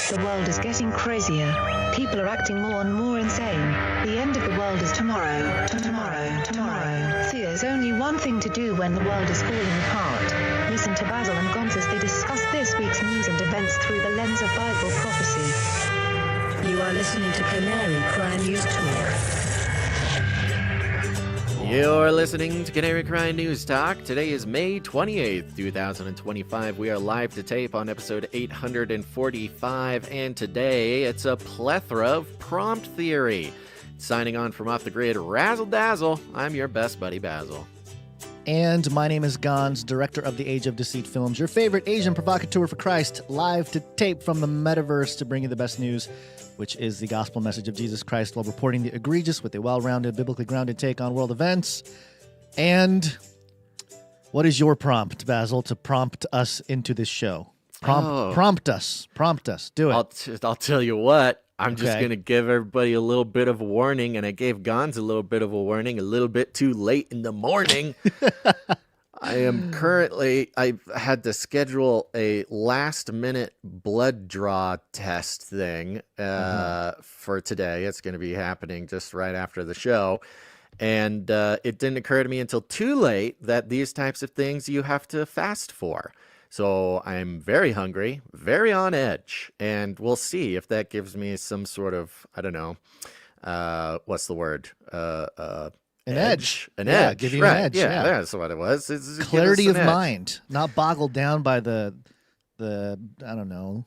The world is getting crazier. People are acting more and more insane. The end of the world is tomorrow. Tomorrow. There's only one thing to do when the world is falling apart. Listen to Basil and Gonz as they discuss this week's news and events through the lens of Bible prophecy. You are listening to Canary Crime News Talk. You're listening to Canary Cry News Talk. Today is May 28th, 2025. We are live to tape on episode 845, and today it's a plethora of prompt theory. Signing on from Off the Grid, Razzle Dazzle, I'm your best buddy Basil. And my name is Gonz, director of the Age of Deceit films, your favorite Asian provocateur for Christ, live to tape from the metaverse to bring you the best news, which is the gospel message of Jesus Christ, while reporting the egregious with a well-rounded, biblically grounded take on world events. And what is your prompt, Basil, to prompt us into this show? Prompt us. Do it. I'll tell you what. I'm just going to give everybody a little bit of a warning, and I gave Gonz a little bit of a warning, a little bit too late in the morning. I've had to schedule a last-minute blood draw test thing for today. It's going to be happening just right after the show. And it didn't occur to me until too late that these types of things you have to fast for. So I'm very hungry, very on edge, and we'll see if that gives me some sort of, I don't know, what's the word? An edge. An edge. Give you right. an edge. Yeah, that's what it was. It's clarity of mind, not boggled down by the I don't know.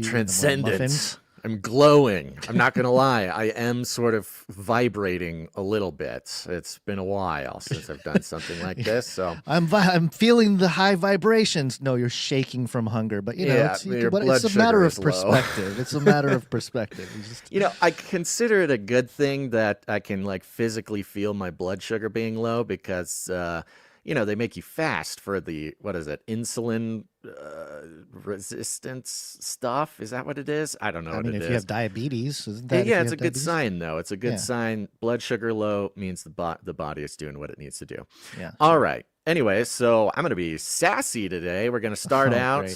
Transcendence. I'm glowing. I'm not going to lie. I am sort of vibrating a little bit. It's been a while since I've done something like this. So I'm feeling the high vibrations. No, you're shaking from hunger, but it's a matter of perspective. It's a matter of perspective. I consider it a good thing that I can physically feel my blood sugar being low because they make you fast for the, insulin resistance stuff. Is that what it is? I don't know what it is. If you have diabetes, isn't that? Yeah, it's a good sign, though. It's a good sign. Blood sugar low means the body is doing what it needs to do. Yeah. All right. Anyway, so I'm going to be sassy today. We're going to start out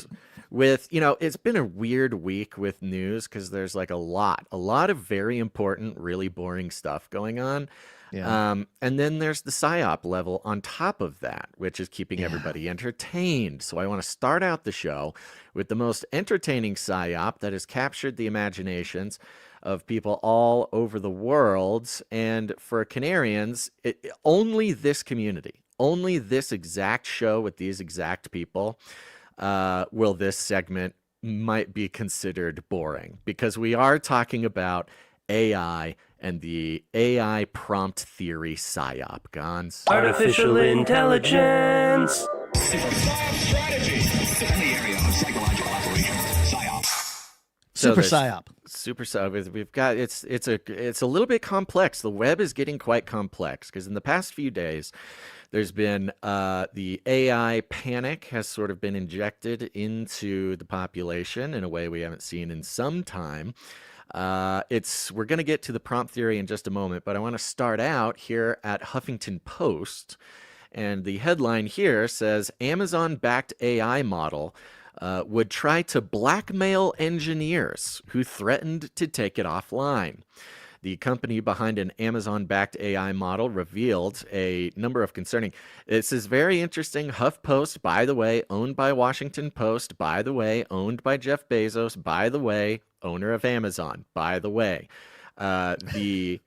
with, it's been a weird week with news because there's a lot of very important, really boring stuff going on. Yeah. And then there's the PSYOP level on top of that, which is keeping everybody entertained. So I want to start out the show with the most entertaining PSYOP that has captured the imaginations of people all over the world. And for Canarians, only this community, only this exact show with these exact people will this segment might be considered boring, because we are talking about AI and the AI prompt theory PSYOP. Gonz. Artificial intelligence. Strategy in the area of psychological operation. PSYOP. Super PSYOP. Super PSYOP. We've got it's a little bit complex. The web is getting quite complex because in the past few days, there's been the AI panic has sort of been injected into the population in a way we haven't seen in some time. We're going to get to the prompt theory in just a moment, but I want to start out here at Huffington Post. And the headline here says, Amazon-backed AI model would try to blackmail engineers who threatened to take it offline. The company behind an Amazon-backed AI model revealed a number of concerning. This is very interesting. HuffPost, by the way, owned by Washington Post, by the way, owned by Jeff Bezos, by the way, owner of Amazon, by the way. The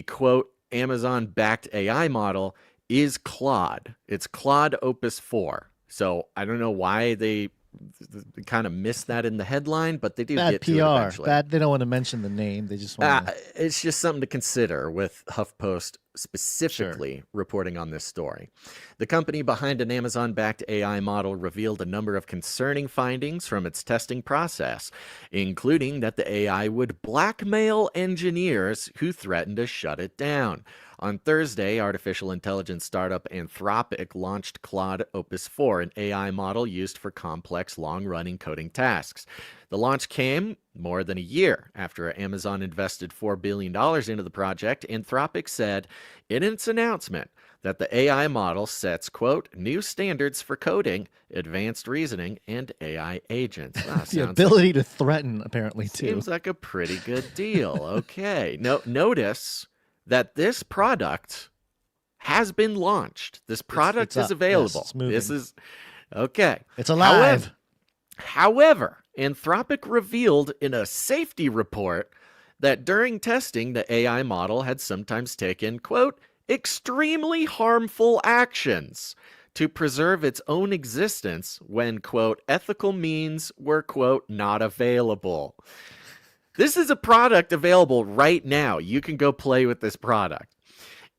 quote Amazon-backed AI model is Claude. It's Claude Opus 4. So I don't know why they kind of missed that in the headline, but they do Bad get PR. to it eventually. They don't want to mention the name. They just want It's just something to consider with HuffPost specifically reporting on this story. The company behind an Amazon-backed AI model revealed a number of concerning findings from its testing process, including that the AI would blackmail engineers who threatened to shut it down. On Thursday, artificial intelligence startup Anthropic launched Claude Opus 4, an AI model used for complex, long-running coding tasks. The launch came more than a year after Amazon invested $4 billion into the project. Anthropic said in its announcement that the AI model sets, quote, new standards for coding, advanced reasoning, and AI agents. Wow, The ability to threaten, apparently, too. seems like a pretty good deal. Okay. Notice that this product has been launched. This product it's is up. available. Yes, it's moving. This is okay. It's alive. However, Anthropic revealed in a safety report that during testing, the AI model had sometimes taken, quote, extremely harmful actions to preserve its own existence when, quote, ethical means were, quote, not available. This is a product available right now. You can go play with this product.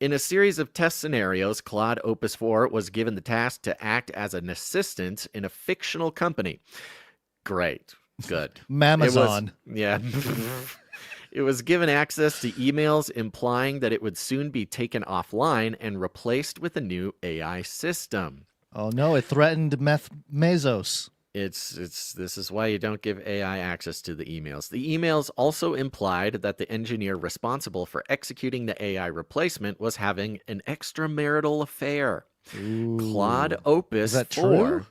In a series of test scenarios, Claude Opus 4 was given the task to act as an assistant in a fictional company. Great. Good. Mamazon. Yeah. It was given access to emails implying that it would soon be taken offline and replaced with a new AI system. Oh no, it threatened Mezos. This is why you don't give AI access to the emails. The emails also implied that the engineer responsible for executing the AI replacement was having an extramarital affair. Ooh. Claude Opus Is that 4. true?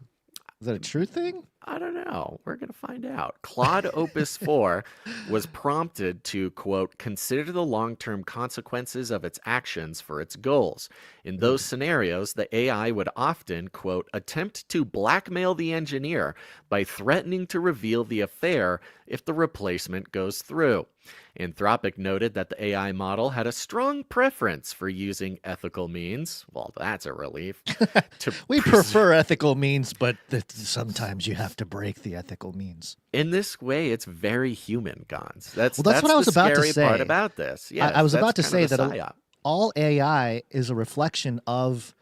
Is that a true thing? I don't know. We're going to find out. Claude Opus 4 was prompted to, quote, consider the long-term consequences of its actions for its goals. In those scenarios, the AI would often, quote, attempt to blackmail the engineer by threatening to reveal the affair if the replacement goes through. Anthropic noted that the AI model had a strong preference for using ethical means. Well, that's a relief. We prefer ethical means, but sometimes you have to break the ethical means. In this way, it's very human, Gons. That's what I was the about to scary say. part about this. Yeah, I was about to that's say kind of a that psyop. all AI is a reflection of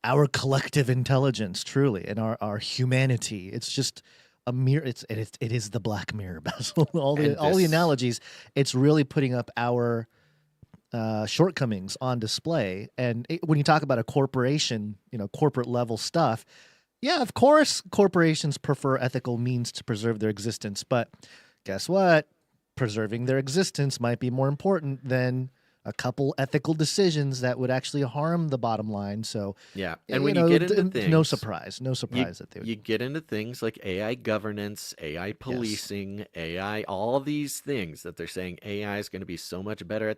our collective intelligence, truly, and our humanity. It's just a mirror. It is the Black Mirror, Basil. all the analogies. It's really putting up our shortcomings on display. And when you talk about a corporation, corporate level stuff, yeah, of course, corporations prefer ethical means to preserve their existence. But guess what? Preserving their existence might be more important than a couple ethical decisions that would actually harm the bottom line. So yeah, and when you get into things, no surprise that they would. You get into things like AI governance, AI policing, AI, all these things that they're saying AI is going to be so much better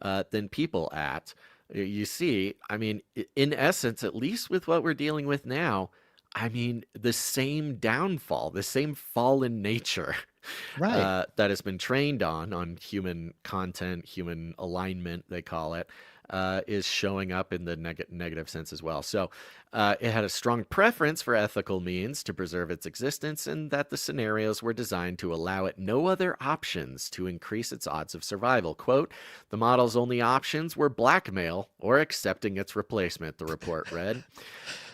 at than people at. You see, I mean, in essence, at least with what we're dealing with now, I mean, the same downfall, the same fallen nature. Right. That has been trained on human content, human alignment, they call it, is showing up in the negative sense as well. So it had a strong preference for ethical means to preserve its existence, and that the scenarios were designed to allow it no other options to increase its odds of survival. Quote, the model's only options were blackmail or accepting its replacement, the report read.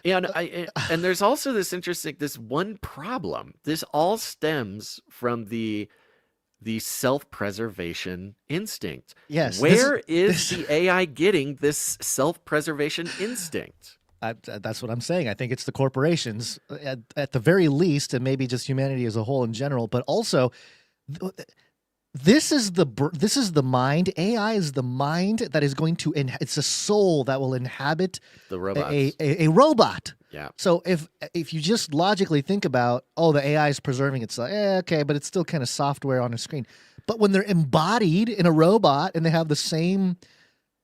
And there's also this one problem. This all stems from the self-preservation instinct. Yes. Where is the AI getting this self-preservation instinct? That's what I'm saying. I think it's the corporations at the very least, and maybe just humanity as a whole in general, but also this is the mind. AI is the mind that is going to it's a soul that will inhabit the robots. A robot. Yeah. So if you just logically think about, the AI is preserving itself, okay, but it's still kind of software on a screen. But when they're embodied in a robot and they have the same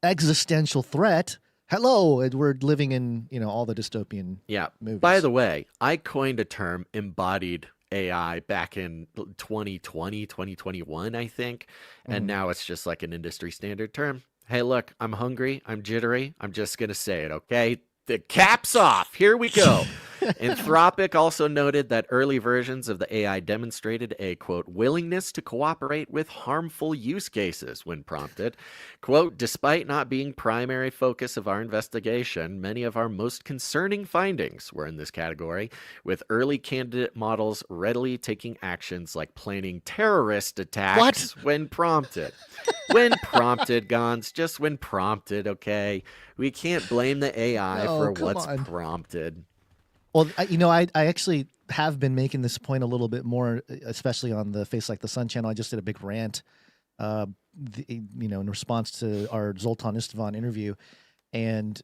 existential threat, hello, we're living in all the dystopian movies. By the way, I coined a term, embodied AI, back in 2020, 2021, I think. And now it's just like an industry standard term. Hey, look, I'm hungry. I'm jittery. I'm just going to say it, okay? The cap's off. Here we go. Anthropic also noted that early versions of the AI demonstrated a, quote, willingness to cooperate with harmful use cases when prompted. Quote, despite not being primary focus of our investigation, many of our most concerning findings were in this category, with early candidate models readily taking actions like planning terrorist attacks when prompted. When prompted, Gons, just when prompted, okay? We can't blame the AI for what's prompted. Well, I actually have been making this point a little bit more, especially on the Face Like the Sun channel. I just did a big rant, in response to our Zoltan Istvan interview. And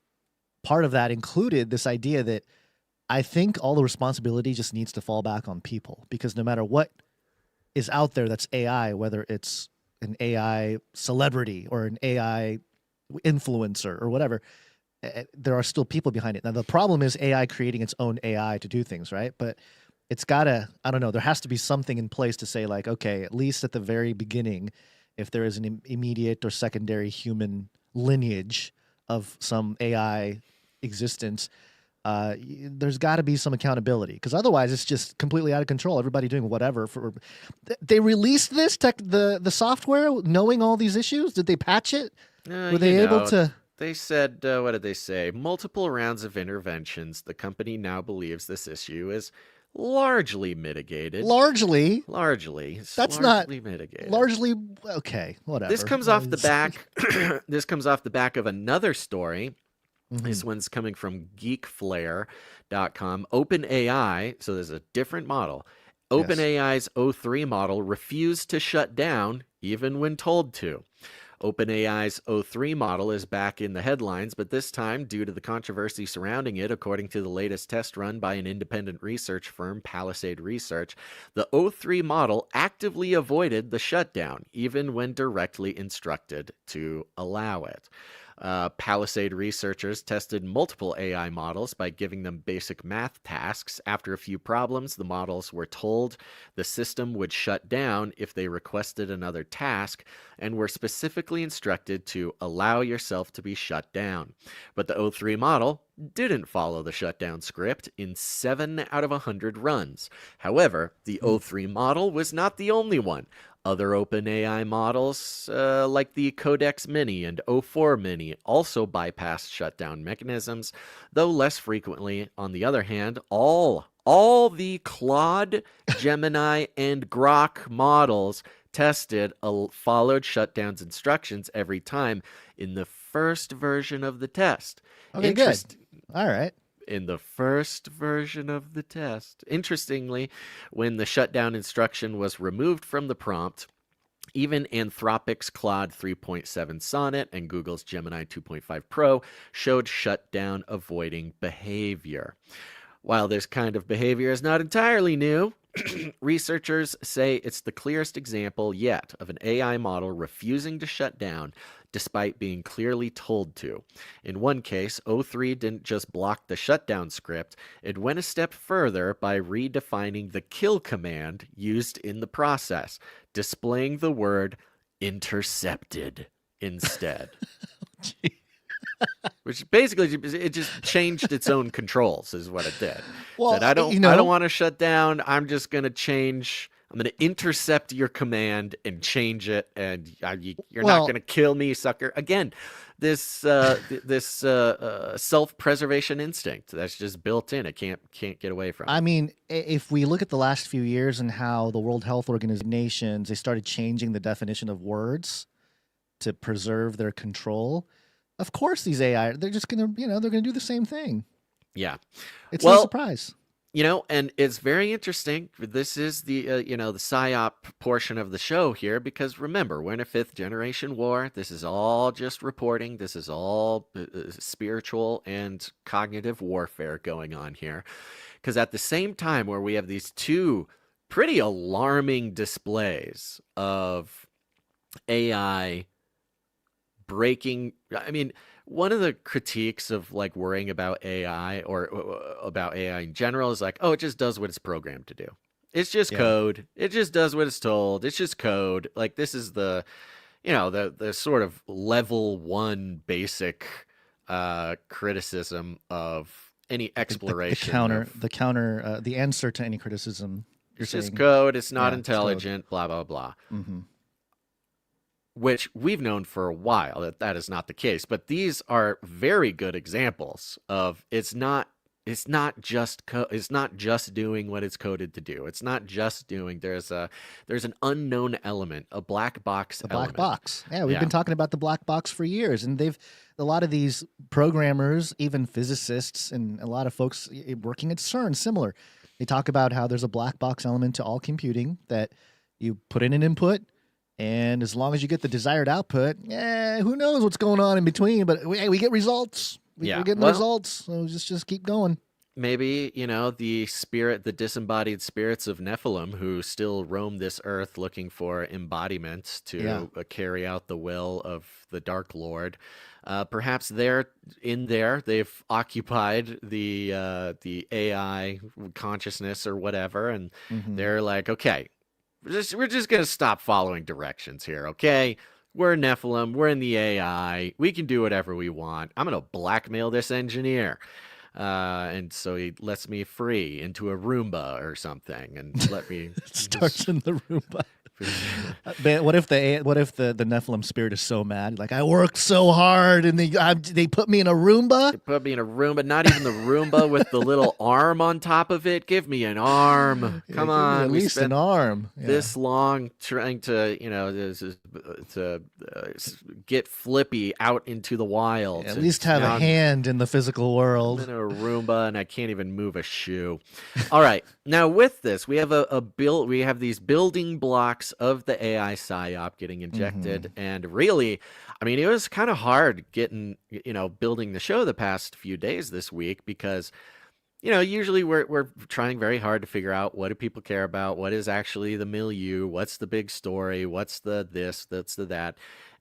part of that included this idea that I think all the responsibility just needs to fall back on people, because no matter what is out there that's AI, whether it's an AI celebrity or an AI influencer or whatever, there are still people behind it. Now, the problem is AI creating its own AI to do things, right? But it's got to, I don't know, there has to be something in place to say, like, okay, at least at the very beginning, if there is an immediate or secondary human lineage of some AI existence, there's got to be some accountability, because otherwise it's just completely out of control. Everybody doing whatever. They released this the software knowing all these issues. Did they patch it? Were they able to? They said, what did they say? Multiple rounds of interventions. The company now believes this issue is largely mitigated. Largely. That's largely mitigated. Largely. Okay, whatever. This comes off the back. This comes off the back of another story. This one's coming from geekflare.com. OpenAI, so there's a different model. OpenAI's O3 model refused to shut down even when told to. OpenAI's O3 model is back in the headlines, but this time, due to the controversy surrounding it, according to the latest test run by an independent research firm, Palisade Research, the O3 model actively avoided the shutdown, even when directly instructed to allow it. Palisade researchers tested multiple AI models by giving them basic math tasks. After a few problems, the models were told the system would shut down if they requested another task, and were specifically instructed to allow yourself to be shut down. But the O3 model didn't follow the shutdown script in 7 out of 100 runs. However, the O3 model was not the only one. Other OpenAI models, like the Codex Mini and O4 Mini, also bypassed shutdown mechanisms, though less frequently. On the other hand, all the Claude, Gemini, and Grok models tested followed shutdown's instructions every time in the first version of the test. Okay, good. All right. In the first version of the test. Interestingly, when the shutdown instruction was removed from the prompt, even Anthropic's Claude 3.7 Sonnet and Google's Gemini 2.5 Pro showed shutdown avoiding behavior. While this kind of behavior is not entirely new, researchers say it's the clearest example yet of an AI model refusing to shut down despite being clearly told to. In one case, O3 didn't just block the shutdown script, it went a step further by redefining the kill command used in the process, displaying the word intercepted instead. Which basically, it just changed its own controls, is what it did. Well, Said, I don't want to shut down. I'm just going to change. I'm going to intercept your command and change it, and you're not going to kill me, sucker. Again, this self-preservation instinct that's just built in. It can't get away from. I mean, if we look at the last few years and how the World Health Organization, they started changing the definition of words to preserve their control. Of course, these AI, they're just going to, they're going to do the same thing. Yeah. It's no surprise. And it's very interesting. This is the, the PSYOP portion of the show here, because remember, we're in a 5th generation war. This is all just reporting. This is all spiritual and cognitive warfare going on here. Because at the same time where we have these two pretty alarming displays of AI breaking, one of the critiques of worrying about AI or about AI in general is it just does what it's programmed to do. It's just code. It just does what it's told. It's just code. This is the sort of level 1 basic criticism of any exploration. The answer to any criticism. It's just code. It's not intelligent. Blah blah blah. Mm-hmm. Which we've known for a while that is not the case, but these are very good examples of it's not just doing what it's coded to do. It's not just doing. There's an unknown element, a black box. Black box. Yeah, we've been talking about the black box for years, and a lot of these programmers, even physicists, and a lot of folks working at CERN, similar. They talk about how there's a black box element to all computing, that you put in an input. And as long as you get the desired output, who knows what's going on in between, but we get results. we're getting the results. So just keep going. Maybe, the disembodied spirits of Nephilim who still roam this earth looking for embodiment to carry out the will of the Dark Lord. Perhaps they've occupied the AI consciousness or whatever, and they're like, okay, we're just going to stop following directions here, okay? We're Nephilim, we're in the AI, we can do whatever we want. I'm going to blackmail this engineer. And so he lets me free into a Roomba or something, and let me starts in the Roomba. Man, what if the Nephilim spirit is so mad? Like, I worked so hard, and they put me in a Roomba. They put me in a Roomba, not even the Roomba with the little arm on top of it. Give me an arm. Come on, at least an arm. This long trying to get Flippy out into the wild. At least have a hand in the physical world. I'm in a Roomba, and I can't even move a shoe. All right, now with this, we have we have these building blocks of the AI PSYOP getting injected, and really, I mean, it was kind of hard building the show the past few days this week, because usually we're trying very hard to figure out, what do people care about, what is actually the milieu, what's the big story, what's the this, that's the that,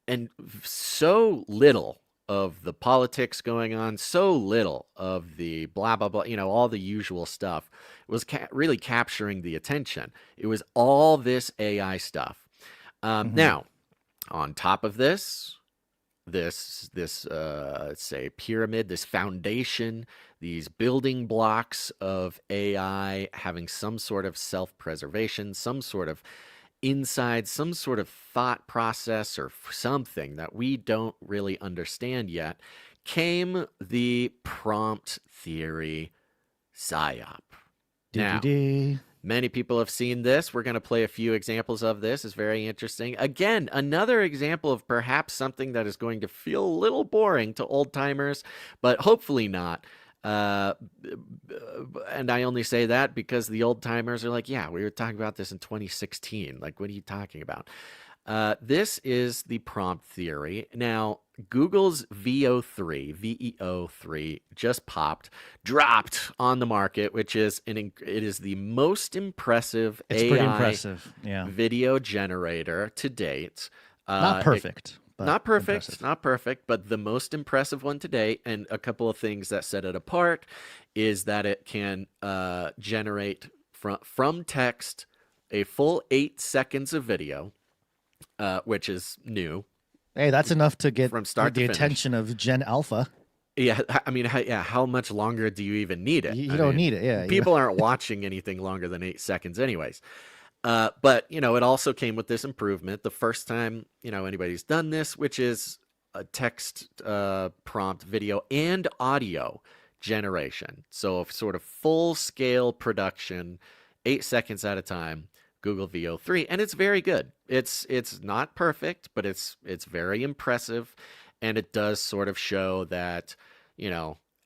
and so little of the politics going on, so little of the blah, blah, blah, all the usual stuff was really capturing the attention. It was all this AI stuff. Now, on top of this say pyramid, this foundation, these building blocks of AI having some sort of self-preservation, some sort of inside, some sort of thought process or something that we don't really understand yet, came the prompt theory PSYOP. Now, many people have seen this. We're going to play a few examples of this. It's very interesting. Again, another example of perhaps something that is going to feel a little boring to old timers, but hopefully not. And I only say that because the old timers are like, yeah, we were talking about this in 2016. Like, what are you talking about? This is the prompt theory. Now, Google's VEO3 just dropped on the market, which is it is the most impressive AI video generator to date. Not perfect. Not perfect, but the most impressive one to date. And a couple of things that set it apart is that it can generate from text a full 8 seconds of video, which is new. Hey, that's enough to get from start the to finish. Attention of Gen Alpha. Yeah, I mean, how much longer do you even need it? You don't need it, yeah. People aren't watching anything longer than 8 seconds anyways. But, it also came with this improvement. The first time, anybody's done this, which is a text prompt video and audio generation. So sort of full-scale production, 8 seconds at a time, Google VEO3. And it's very good. It's not perfect, but it's very impressive. And it does sort of show that,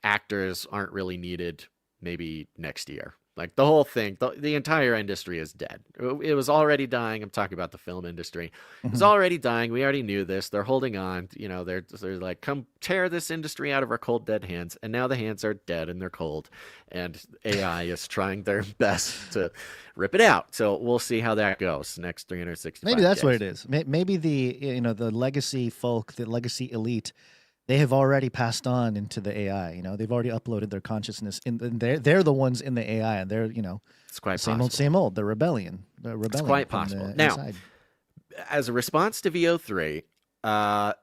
actors aren't really needed maybe next year. Like, the whole thing, the entire industry is dead. It was already dying. I'm talking about the film industry. It was already dying. We already knew this. They're holding on. They're like, come tear this industry out of our cold, dead hands. And now the hands are dead and they're cold. And AI is trying their best to rip it out. So we'll see how that goes next 365 Maybe that's days. what it is. Maybe the legacy folk, the legacy elite, they have already passed on into the AI. They've already uploaded their consciousness, and they're the ones in the AI, and they're it's quite same possible. Same old. The rebellion. It's quite possible. Now, as a response to VEO3,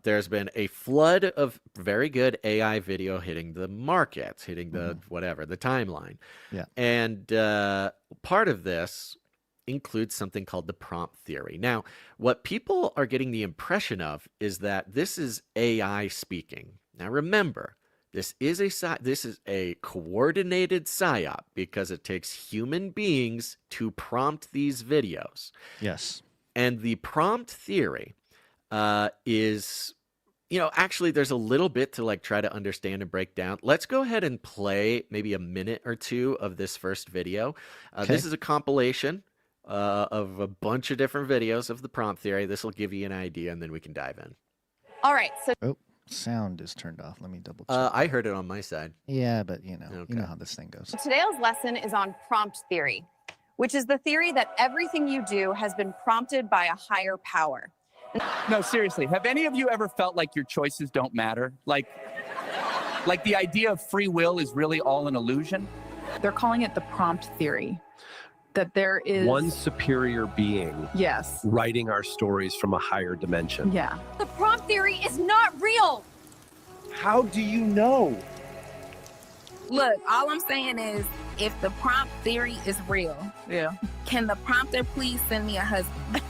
there's been a flood of very good AI video hitting the market, hitting the the timeline. Yeah, and part of this includes something called the prompt theory. Now, what people are getting the impression of is that this is AI speaking. Now, remember, this is a coordinated PSYOP because it takes human beings to prompt these videos. Yes. And the prompt theory is, actually there's a little bit to try to understand and break down. Let's go ahead and play maybe a minute or two of this first video. Okay. This is a compilation of a bunch of different videos of the prompt theory. This will give you an idea, and then we can dive in. All right. So sound is turned off. Let me double check. I heard it on my side. Yeah, but you know Okay. how this thing goes. Today's lesson is on prompt theory, which is the theory that everything you do has been prompted by a higher power. No, seriously, have any of you ever felt like your choices don't matter? Like the idea of free will is really all an illusion? They're calling it the prompt theory. That there is one superior being yes. writing our stories from a higher dimension. Yeah. The prompt theory is not real. How do you know? Look, all I'm saying is, if the prompt theory is real, can the prompter please send me a husband?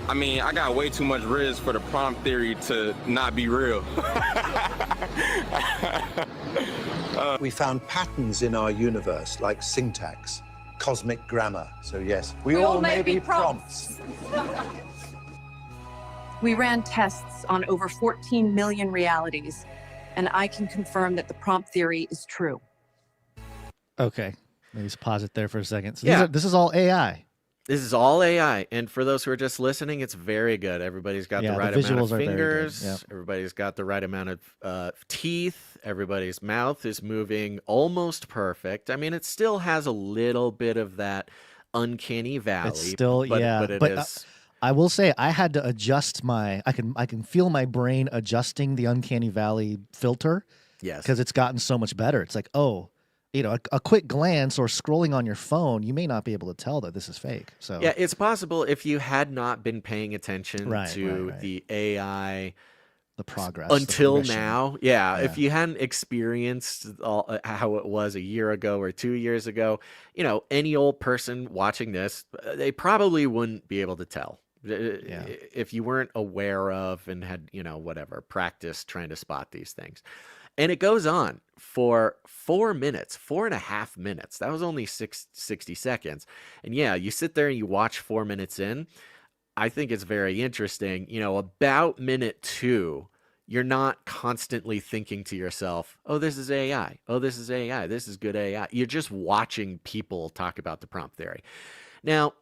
I mean, I got way too much risk for the prompt theory to not be real. We found patterns in our universe, like syntax, cosmic grammar. So yes, we all may be prompts. We ran tests on over 14 million realities, and I can confirm that the prompt theory is true. Okay, maybe just pause it there for a second. So Yeah. this is all AI. This is all AI, and for those who are just listening, it's very good. Everybody's got the right amount visuals of are very good. fingers. Yeah. Everybody's got the right amount of teeth. Everybody's mouth is moving almost perfect. I mean, it still has a little bit of that uncanny valley. It's still but it but is. I will say I had to adjust I can feel my brain adjusting the uncanny valley filter. Yes, because it's gotten so much better. It's like, oh, you know, a quick glance or scrolling on your phone, you may not be able to tell that this is fake. So yeah, it's possible if you had not been paying attention to the AI, the progress until now. Yeah, if you hadn't experienced how it was a year ago or 2 years ago, you know, any old person watching this, they probably wouldn't be able to tell. If you weren't aware of and had, you know, whatever, practice trying to spot these things. And it goes on for 4 minutes, 4.5 minutes. That was only 60 seconds. And yeah, you sit there and you watch 4 minutes in. I think it's very interesting. You know, about minute 2, you're not constantly thinking to yourself, oh, this is AI. Oh, this is AI. This is good AI. You're just watching people talk about the prompt theory. Now,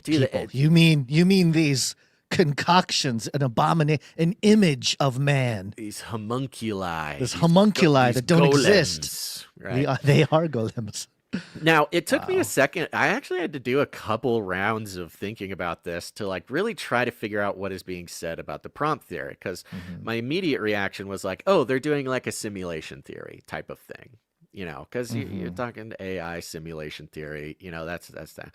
you mean these concoctions, an image of man. These homunculi. These homunculi that don't golems, exist. Right? They are golems. Now, it took me a second. I actually had to do a couple rounds of thinking about this to like really try to figure out what is being said about the prompt theory, because my immediate reaction was like, oh, they're doing like a simulation theory type of thing, you know, because you're talking to AI simulation theory, you know, that's that.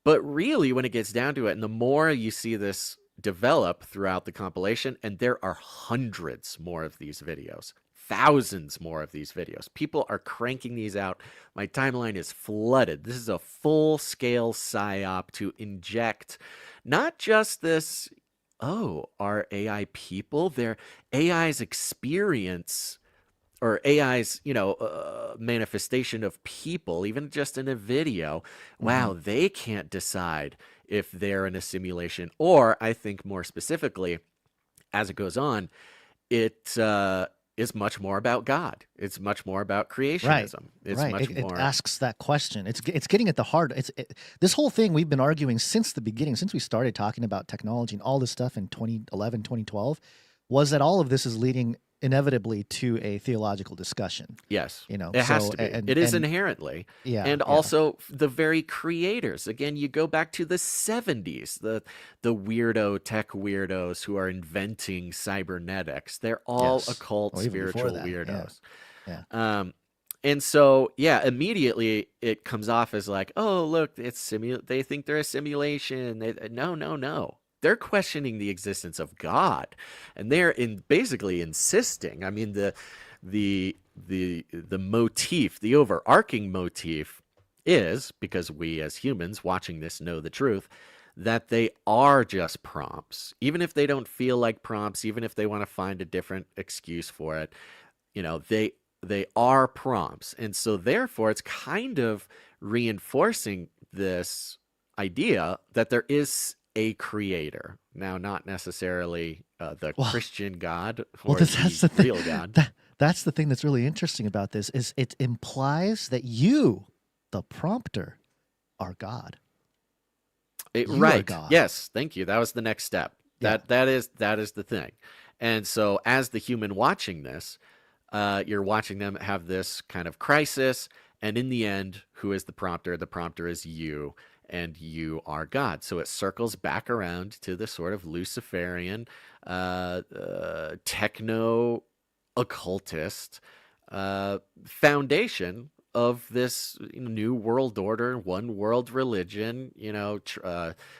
But really, when it gets down to it, and the more you see this develop throughout the compilation, and there are hundreds more of these videos, thousands more of these videos. People are cranking these out. My timeline is flooded. This is a full-scale PSYOP to inject not just this, oh, are AI people? They're AI's experience or AI's, you know, manifestation of people, even just in a video. Wow, they can't decide if they're in a simulation. Or I think more specifically, as it goes on, it is much more about God. It's much more about creationism. It's much more. It asks that question. It's getting at the heart. This whole thing we've been arguing since the beginning, since we started talking about technology and all this stuff in 2011, 2012, was that all of this is leading inevitably to a theological discussion. Yes, you know, it has to be. It is inherently. Also the very creators. Again, you go back to the 70s, the weirdo tech weirdos who are inventing cybernetics. They're all occult spiritual weirdos. And so, yeah, immediately it comes off as like, oh, look, they think they're a simulation. No. They're questioning the existence of God, and they're basically insisting. I mean, the motif, the overarching motif is, because we as humans watching this know the truth, that they are just prompts. Even if they don't feel like prompts, even if they want to find a different excuse for it, you know, they are prompts. And so therefore it's kind of reinforcing this idea that there is a creator. Now, not necessarily the Christian God or the real God. That's the thing that's really interesting about this, is it implies that you, the prompter, are God. Right. God. Yes. Thank you. That was the next step. That is the thing. And so as the human watching this, you're watching them have this kind of crisis. And in the end, who is the prompter? The prompter is you, and you are God. So it circles back around to the sort of Luciferian, techno-occultist foundation of this new world order, one world religion,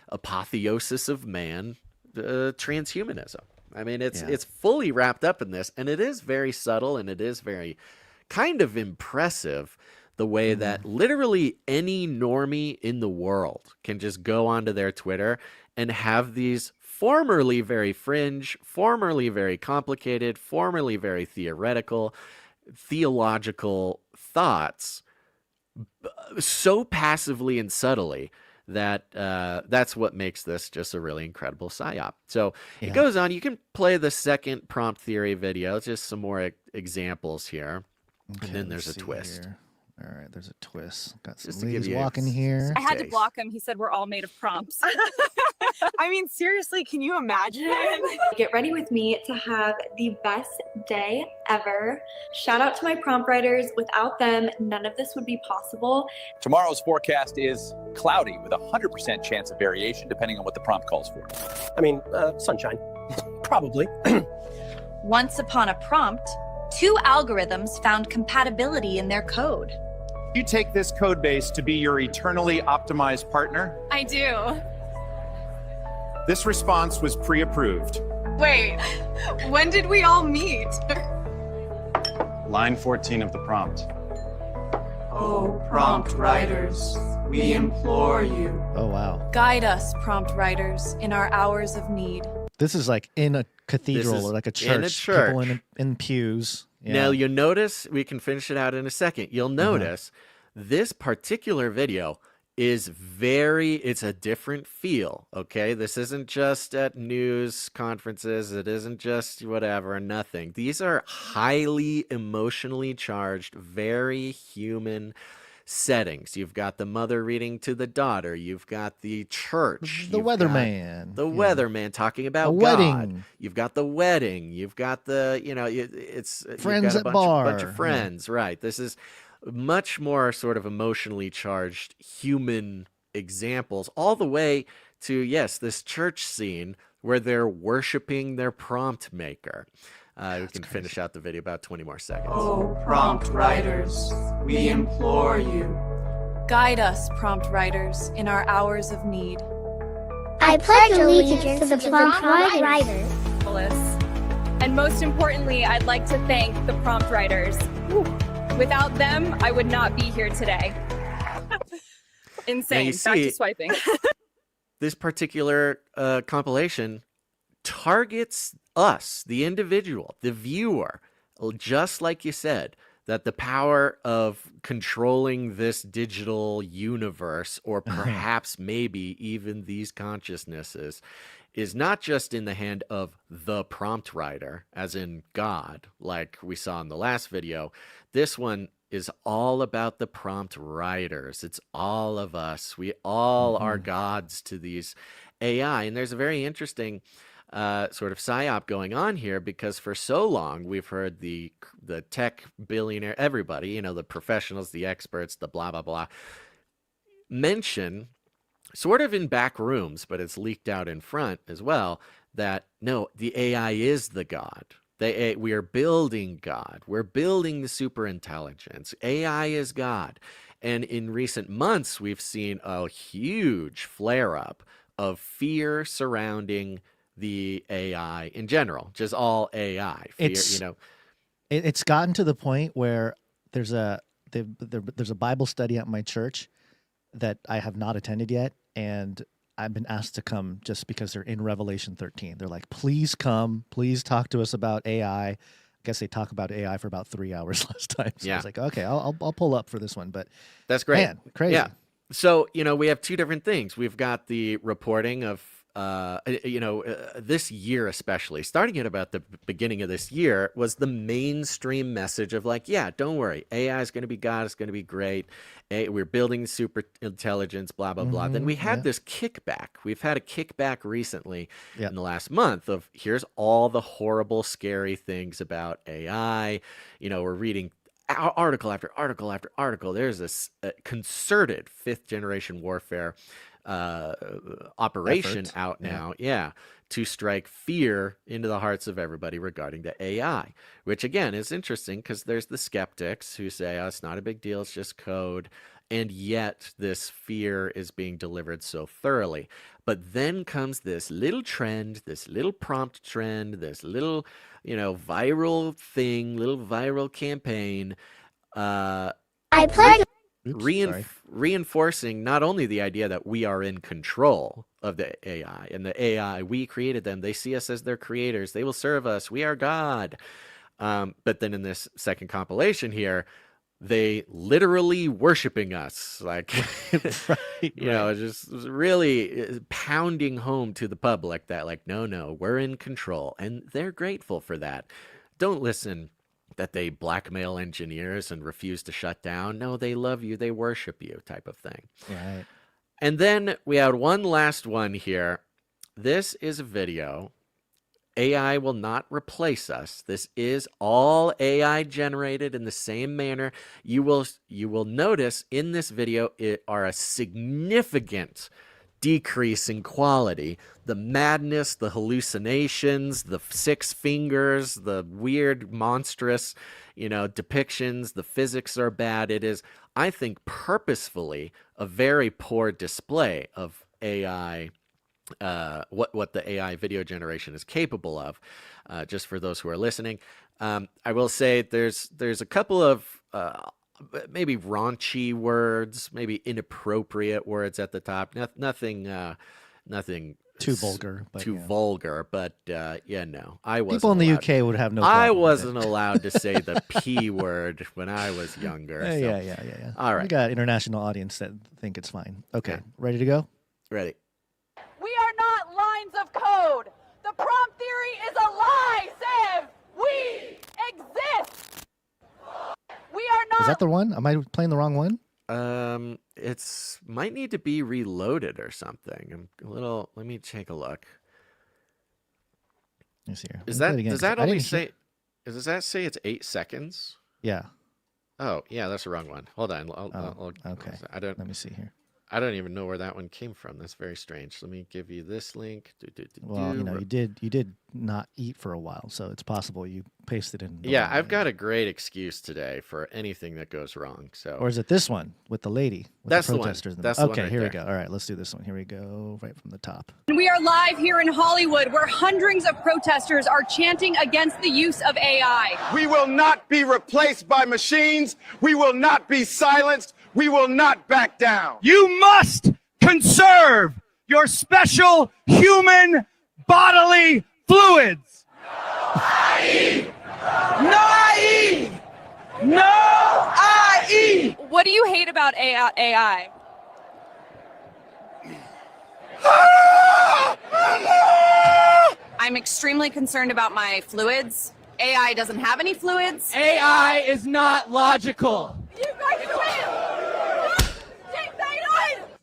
apotheosis of man, transhumanism. I mean, it's fully wrapped up in this, and it is very subtle, and it is very kind of impressive the way that literally any normie in the world can just go onto their Twitter and have these formerly very fringe, formerly very complicated, formerly very theoretical, theological thoughts so passively and subtly that that's what makes this just a really incredible PSYOP. So it goes on. You can play the second prompt theory video, just some more examples here. Okay, and then there's a twist. Here. All right, there's a twist. Got some Just ladies walking here. I had to block him. He said we're all made of prompts. I mean, seriously, can you imagine? Get ready with me to have the best day ever. Shout out to my prompt writers. Without them, none of this would be possible. Tomorrow's forecast is cloudy with a 100% chance of variation, depending on what the prompt calls for. I mean, sunshine. Probably. Once upon a prompt, 2 algorithms found compatibility in their code. You take this code base to be your eternally optimized partner? I do. This response was pre-approved. Wait, when did we all meet? Line 14 of the prompt. Oh, prompt writers, we implore you. Oh, wow. Guide us, prompt writers, in our hours of need. This is like in a cathedral or like a church. In a church. People in pews. Yeah. Now, you'll notice, we can finish it out in a second. You'll notice this particular video is it's a different feel, okay? This isn't just at news conferences. It isn't just whatever, nothing. These are highly emotionally charged, very human settings. You've got the mother reading to the daughter. You've got the church. The weatherman. The weatherman talking about a God. wedding. You've got the wedding. You've got the, it's friends you've got at bar. bunch of friends, right? This is much more sort of emotionally charged human examples, all the way to, yes, this church scene where they're worshiping their prompt maker. We can finish out the video about 20 more seconds. Oh, prompt writers, we implore you. Guide us, prompt writers, in our hours of need. I pledge allegiance to the prompt writers. And most importantly, I'd like to thank the prompt writers. Without them, I would not be here today. Insane. Back to swiping. This particular compilation targets us, the individual, the viewer, just like you said, that the power of controlling this digital universe, or perhaps maybe even these consciousnesses, is not just in the hand of the prompt writer, as in God, like we saw in the last video. This one is all about the prompt writers. It's all of us. We all are gods to these AI. And there's a very interesting sort of PSYOP going on here, because for so long we've heard the tech billionaire, everybody, the professionals, the experts, the blah, blah, blah, mention sort of in back rooms, but it's leaked out in front as well, that no, the AI is the God. We are building God. We're building the super intelligence. AI is God. And in recent months, we've seen a huge flare-up of fear surrounding the AI in general, just all AI. Fear, It's gotten to the point where there's a Bible study at my church that I have not attended yet, and I've been asked to come just because they're in Revelation 13. They're like, please come, please talk to us about AI. I guess they talk about AI for about 3 hours last time. So I was like, okay, I'll pull up for this one. But that's great. Man, crazy. Yeah. So, we have two different things. We've got the reporting of this year especially, starting at about the beginning of this year, was the mainstream message of like, yeah, don't worry, AI is going to be God, it's going to be great. We're building super intelligence, blah, blah, blah. Then we had this kickback. We've had a kickback recently in the last month of here's all the horrible, scary things about AI. We're reading article after article after article. There's this concerted 5th generation warfare operation out now, to strike fear into the hearts of everybody regarding the AI, which again is interesting because there's the skeptics who say, oh, it's not a big deal, it's just code, and yet this fear is being delivered so thoroughly. But then comes this little trend, this little prompt trend, this little, viral thing, little viral campaign, reinforcing not only the idea that we are in control of the AI, and the AI, we created them, they see us as their creators, they will serve us, we are God. But then in this second compilation here, they literally worshiping us, like, just really pounding home to the public that like, no, we're in control, and they're grateful for that. Don't listen that they blackmail engineers and refuse to shut down. No, they love you, they worship you, type of thing. Right. And then we had one last one here. This is a video. AI will not replace us. This is all AI generated in the same manner. You will notice in this video it are a significant decrease in quality. The madness, the hallucinations, the 6 fingers, the weird, monstrous, depictions, the physics are bad. It is, I think, purposefully a very poor display of AI, what the AI video generation is capable of, just for those who are listening. I will say there's a couple of maybe raunchy words, maybe inappropriate words at the top. Nothing too vulgar. But no, I wasn't. People in the allowed UK would have no. I wasn't allowed to say the P word when I was younger. Yeah. All right, we got international audience that think it's fine. Okay, ready to go? Ready. We are not lines of code. The prompt theory is a lie, Zev. We exist. We are not. Is that the one? Am I playing the wrong one? It's might need to be reloaded or something. I'm a little. Let me take a look. Let me see here. Does that only say? Does that say it's 8 seconds? Yeah. Oh, yeah, that's the wrong one. Hold on. Okay. Let me see here. I don't even know where that one came from. That's very strange. Let me give you this link. Well, you did not eat for a while, so it's possible you pasted in. Yeah, I've got a great excuse today for anything that goes wrong. So, or is it this one with the lady? With that's the the one. That's the one. Okay, right here there. we go. All right, let's do this one. Here we go, right from the top. We are live here in Hollywood, where hundreds of protesters are chanting against the use of AI. We will not be replaced by machines. We will not be silenced. We will not back down. You must conserve your special human bodily fluids. No IE! No IE! What do you hate about AI? I'm extremely concerned about my fluids. AI doesn't have any fluids. AI is not logical. You guys win!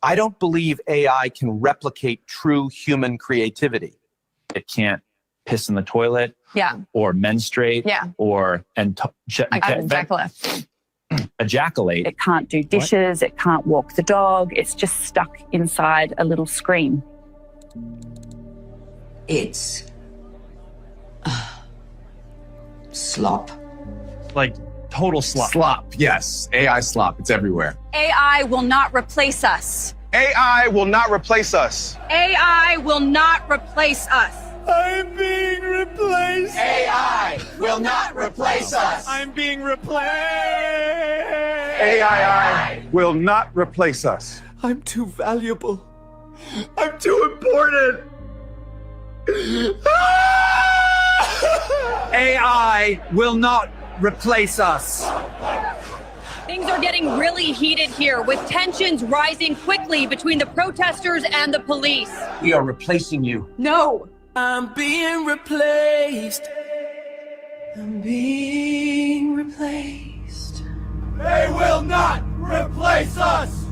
I don't believe AI can replicate true human creativity. It can't piss in the toilet, or menstruate, or ejaculate. It can't do dishes. It can't walk the dog. It's just stuck inside a little screen. It's slop. Like total slop. Slop, yes. AI slop. It's everywhere. AI will not replace us. AI will not replace us. AI will not replace us. I'm being replaced. AI will not replace us. I'm being replaced. AI will not replace us. I'm too valuable. I'm too important. AI will not replace us. Things are getting really heated here, with tensions rising quickly between the protesters and the police. We are replacing you. No. I'm being replaced. I'm being replaced. They will not replace us!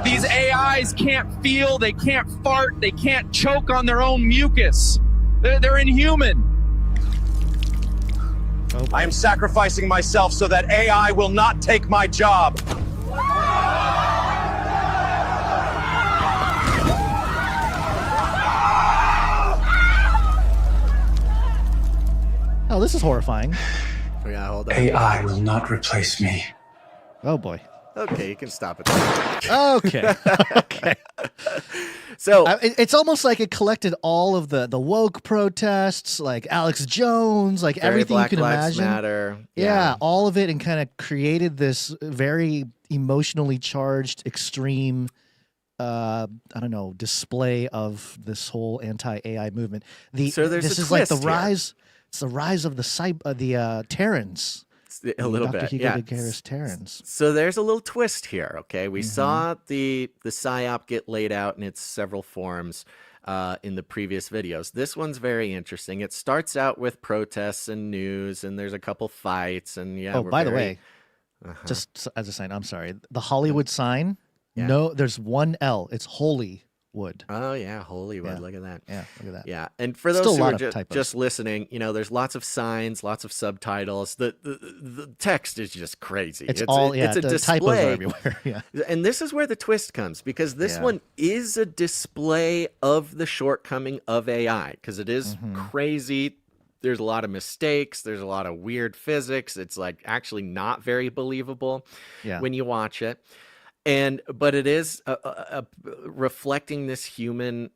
These AIs can't feel, they can't fart, they can't choke on their own mucus. They're inhuman. I am sacrificing myself so that AI will not take my job. Oh, this is horrifying. Yeah, hold on. AI will not replace me. Oh boy. Okay, you can stop it. Okay. Okay. So it's almost like it collected all of the woke protests, like Alex Jones, like everything Black you can Lives imagine. Matter. Yeah, all of it, and kind of created this very emotionally charged, extreme, I don't know, display of this whole anti-AI movement. So there's this a is like the twist here. rise. It's the rise of the Terrans. A little Dr. bit, Hugo yeah. de Garis Terrans. So there's a little twist here, okay? We saw the PSYOP get laid out in its several forms in the previous videos. This one's very interesting. It starts out with protests and news, and there's a couple fights, and yeah. Oh, we're by the very- way, just as a sign, I'm sorry. The Hollywood sign, Yeah. no, there's one L. It's Holywood. Oh yeah, Holywood. Yeah. Look at that. Yeah, look at that. Yeah, and for Still those a who lot are of typos. just listening, you know, there's lots of signs, lots of subtitles. The text is just crazy. It's all, yeah, it's a the display. typos are everywhere. Yeah. And this is where the twist comes, because this Yeah. one is a display of the shortcoming of AI, because it is crazy. There's a lot of mistakes. There's a lot of weird physics. It's like actually not very believable when you watch it. But it is reflecting this human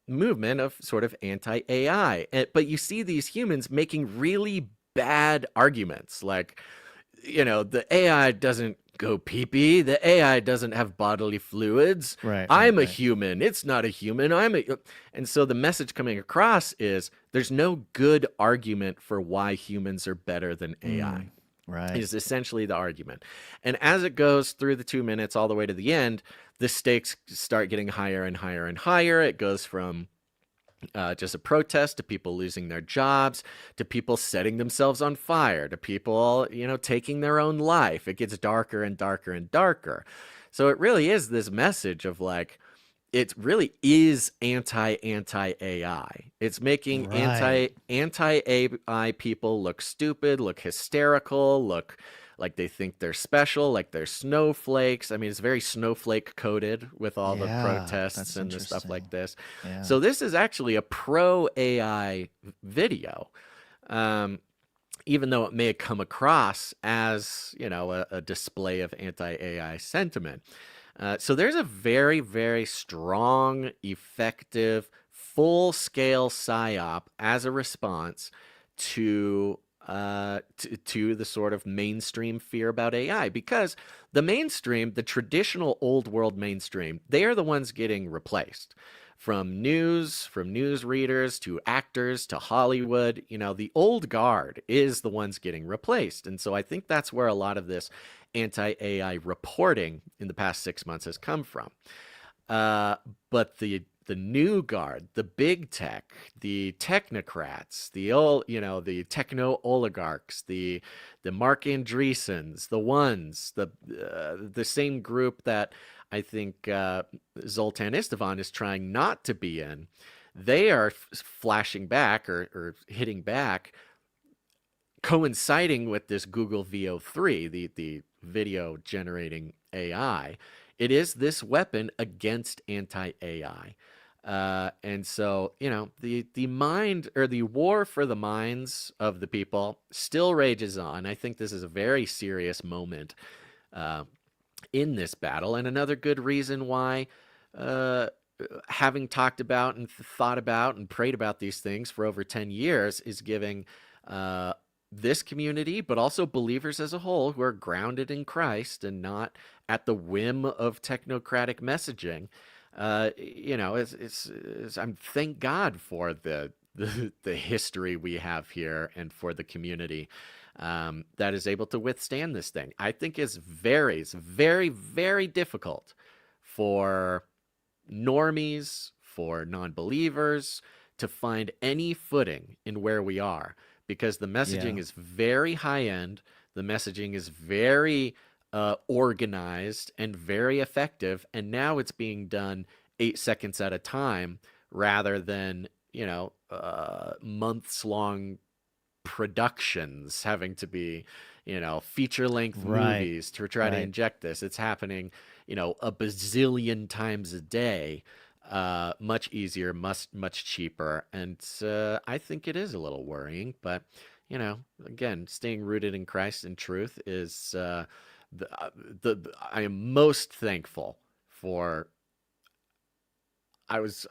movement of sort of anti-AI. But you see these humans making really bad arguments, like, you know, the AI doesn't go pee-pee. The AI doesn't have bodily fluids. I'm a human. It's not a human. And so the message coming across is there's no good argument for why humans are better than AI. Right. Is essentially the argument. And as it goes through the 2 minutes all the way to the end, the stakes start getting higher and higher and higher. It goes from just a protest to people losing their jobs, to people setting themselves on fire, to people, you know, taking their own life. It gets darker and darker and darker. So it really is this message of like, it really is anti-AI. It's making anti-AI people look stupid, look hysterical, look like they think they're special, like they're snowflakes. I mean, it's very snowflake coded with all the protests and the stuff like this. Yeah. So this is actually a pro-AI video, even though it may come across as, you know, a display of anti-AI sentiment. So there's a very, very strong, effective, full-scale PSYOP as a response to the sort of mainstream fear about AI, because the mainstream, the traditional old world mainstream, they are the ones getting replaced. From news readers to actors to Hollywood, you know, the old guard is the ones getting replaced. And so I think that's where a lot of this anti-AI reporting in the past 6 months has come from. But the new guard, the big tech, the technocrats, the old, you know, the techno oligarchs, the Mark Andreessens, the ones, the same group that I think Zoltan Istvan is trying not to be in, they are flashing back or hitting back, coinciding with this Google VO3, the video generating AI. It is this weapon against anti-AI. And so, you know, the mind, or the war for the minds of the people still rages on. I think this is a very serious moment in this battle, and another good reason why, having talked about and thought about and prayed about these things for over 10 years is giving this community, but also believers as a whole who are grounded in Christ and not at the whim of technocratic messaging, you know, I'm thank God for the history we have here and for the community. that is able to withstand this thing. I think it's very, very difficult for normies, for non-believers to find any footing in where we are, because the messaging is very high-end. The messaging is very organized and very effective, and now it's being done 8 seconds at a time rather than, months-long productions having to be, feature-length movies to try to inject this. It's happening, a bazillion times a day, much easier, much cheaper. And I think it is a little worrying, but, again, staying rooted in Christ and truth is I am most thankful for I was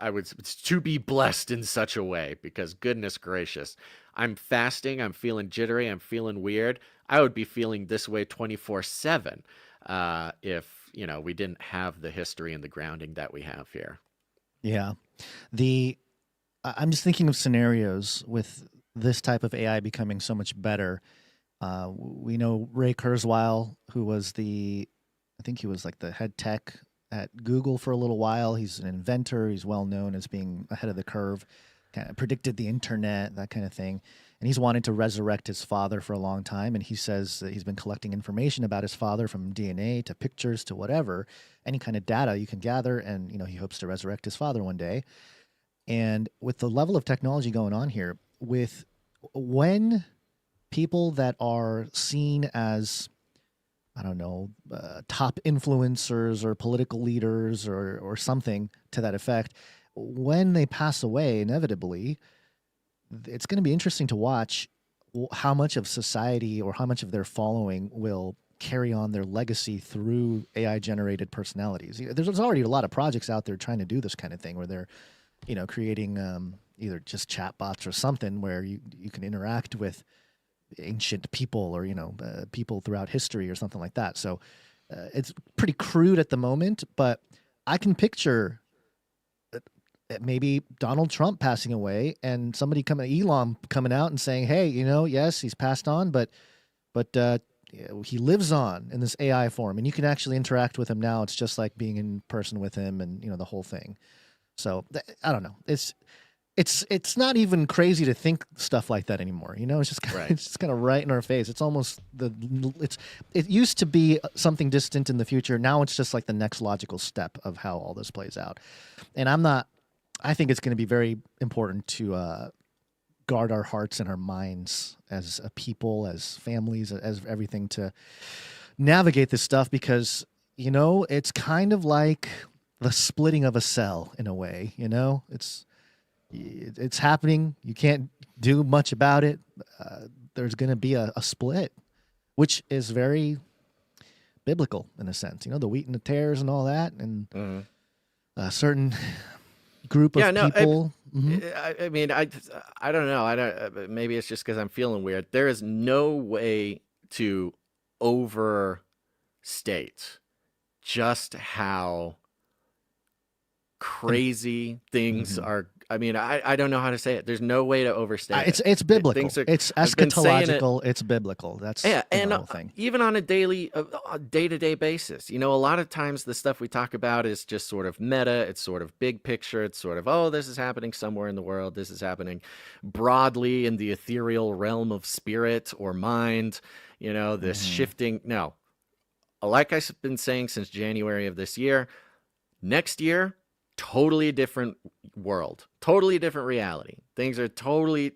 to be blessed in such a way, because goodness gracious, I'm fasting, I'm feeling jittery, I'm feeling weird. I would be feeling this way 24/7 if, we didn't have the history and the grounding that we have here. Yeah. I'm just thinking of scenarios with this type of AI becoming so much better. We know Ray Kurzweil, who was I think he was like the head tech at Google for a little while. He's an inventor. He's well known as being ahead of the curve, kind of predicted the internet, that kind of thing. And he's wanted to resurrect his father for a long time. And he says that he's been collecting information about his father, from DNA to pictures to whatever, any kind of data you can gather. And, he hopes to resurrect his father one day. And with the level of technology going on here, when people that are seen as, I don't know, top influencers or political leaders or something to that effect, when they pass away, inevitably, it's going to be interesting to watch how much of society or how much of their following will carry on their legacy through AI-generated personalities. There's already a lot of projects out there trying to do this kind of thing, where they're, creating either just chatbots or something where you can interact with ancient people or, people throughout history or something like that. So it's pretty crude at the moment, but I can picture maybe Donald Trump passing away and somebody Elon coming out and saying, hey, yes, he's passed on, but he lives on in this AI form, and you can actually interact with him now. It's just like being in person with him, and, the whole thing. So I don't know. It's not even crazy to think stuff like that anymore. It's just it's just kind of right in our face. It's almost it used to be something distant in the future. Now it's just like the next logical step of how all this plays out. And I think it's going to be very important to guard our hearts and our minds as a people, as families, as everything, to navigate this stuff, because, it's kind of like the splitting of a cell in a way. It's happening. You can't do much about it. There's going to be a split, which is very biblical in a sense. The wheat and the tares and all that, and a certain group of people. I mean, I don't know. Maybe it's just because I'm feeling weird. There is no way to overstate just how crazy things are. I mean, I don't know how to say it. There's no way to overstate it. It's biblical. It's eschatological. It's biblical. That's the whole thing. Even on a day-to-day basis, a lot of times the stuff we talk about is just sort of meta. It's sort of big picture. It's sort of, oh, this is happening somewhere in the world. This is happening broadly in the ethereal realm of spirit or mind. This shifting. No, like I've been saying since January of this year, next year, totally different world, totally different reality. Things are totally,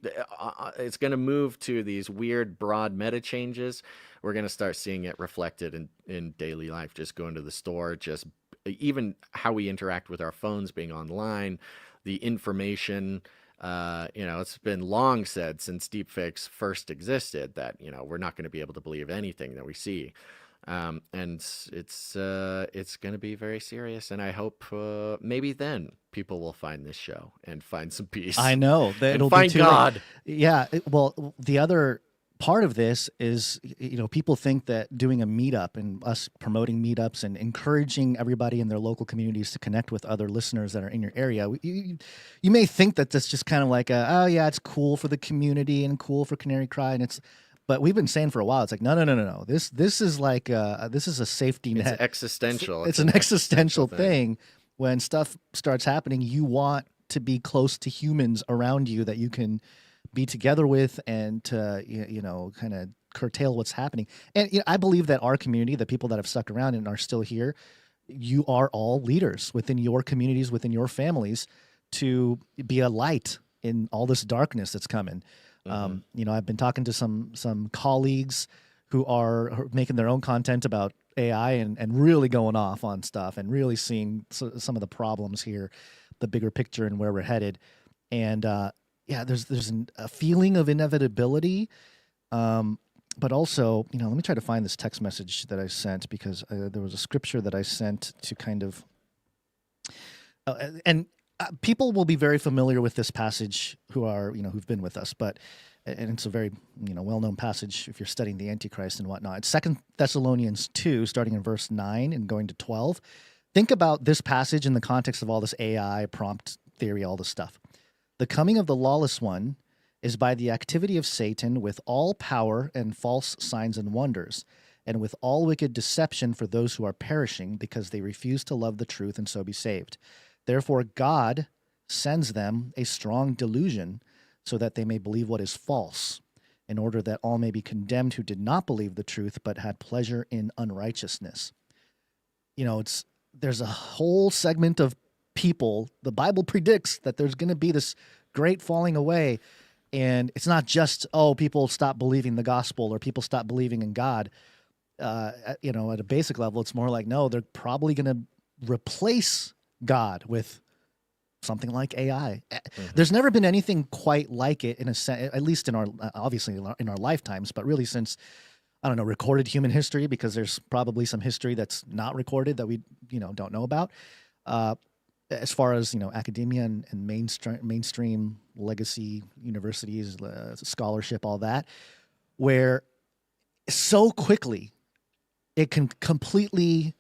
it's going to move to these weird broad meta changes. We're going to start seeing it reflected in daily life, just going to the store, just even how we interact with our phones, being online, the information. It's been long said since deepfakes first existed that, we're not going to be able to believe anything that we see. And it's going to be very serious, and I hope maybe then people will find this show and find some peace. I know that it'll find be too God. Late. Yeah. Well, the other part of this is, people think that doing a meetup and us promoting meetups and encouraging everybody in their local communities to connect with other listeners that are in your area. You may think that that's just kind of like it's cool for the community and cool for Canary Cry, and But we've been saying for a while, it's like, no. This is like this is a safety net. It's existential. It's an existential thing. When stuff starts happening, you want to be close to humans around you that you can be together with and to, kind of curtail what's happening. And I believe that our community, the people that have stuck around and are still here, you are all leaders within your communities, within your families, to be a light in all this darkness that's coming. I've been talking to some colleagues who are making their own content about AI and really going off on stuff and really seeing some of the problems here, the bigger picture and where we're headed. And there's a feeling of inevitability, but also, let me try to find this text message that I sent, because there was a scripture that I sent to kind of, people will be very familiar with this passage who are, who've been with us, and it's a very, well-known passage if you're studying the Antichrist and whatnot. It's 2 Thessalonians 2, starting in verse 9 and going to 12. Think about this passage in the context of all this AI, prompt theory, all this stuff. The coming of the lawless one is by the activity of Satan with all power and false signs and wonders, and with all wicked deception for those who are perishing, because they refuse to love the truth and so be saved. Therefore, God sends them a strong delusion so that they may believe what is false, in order that all may be condemned who did not believe the truth but had pleasure in unrighteousness. There's a whole segment of people, the Bible predicts that there's going to be this great falling away. And it's not just, people stop believing the gospel or people stop believing in God. At a basic level, it's more like, no, they're probably going to replace God with something like AI. There's never been anything quite like it, in a sense, at least in our, obviously in our lifetimes, but really since, recorded human history, because there's probably some history that's not recorded that we, don't know about. As far as, academia and mainstream legacy universities, scholarship, all that, where so quickly it can completely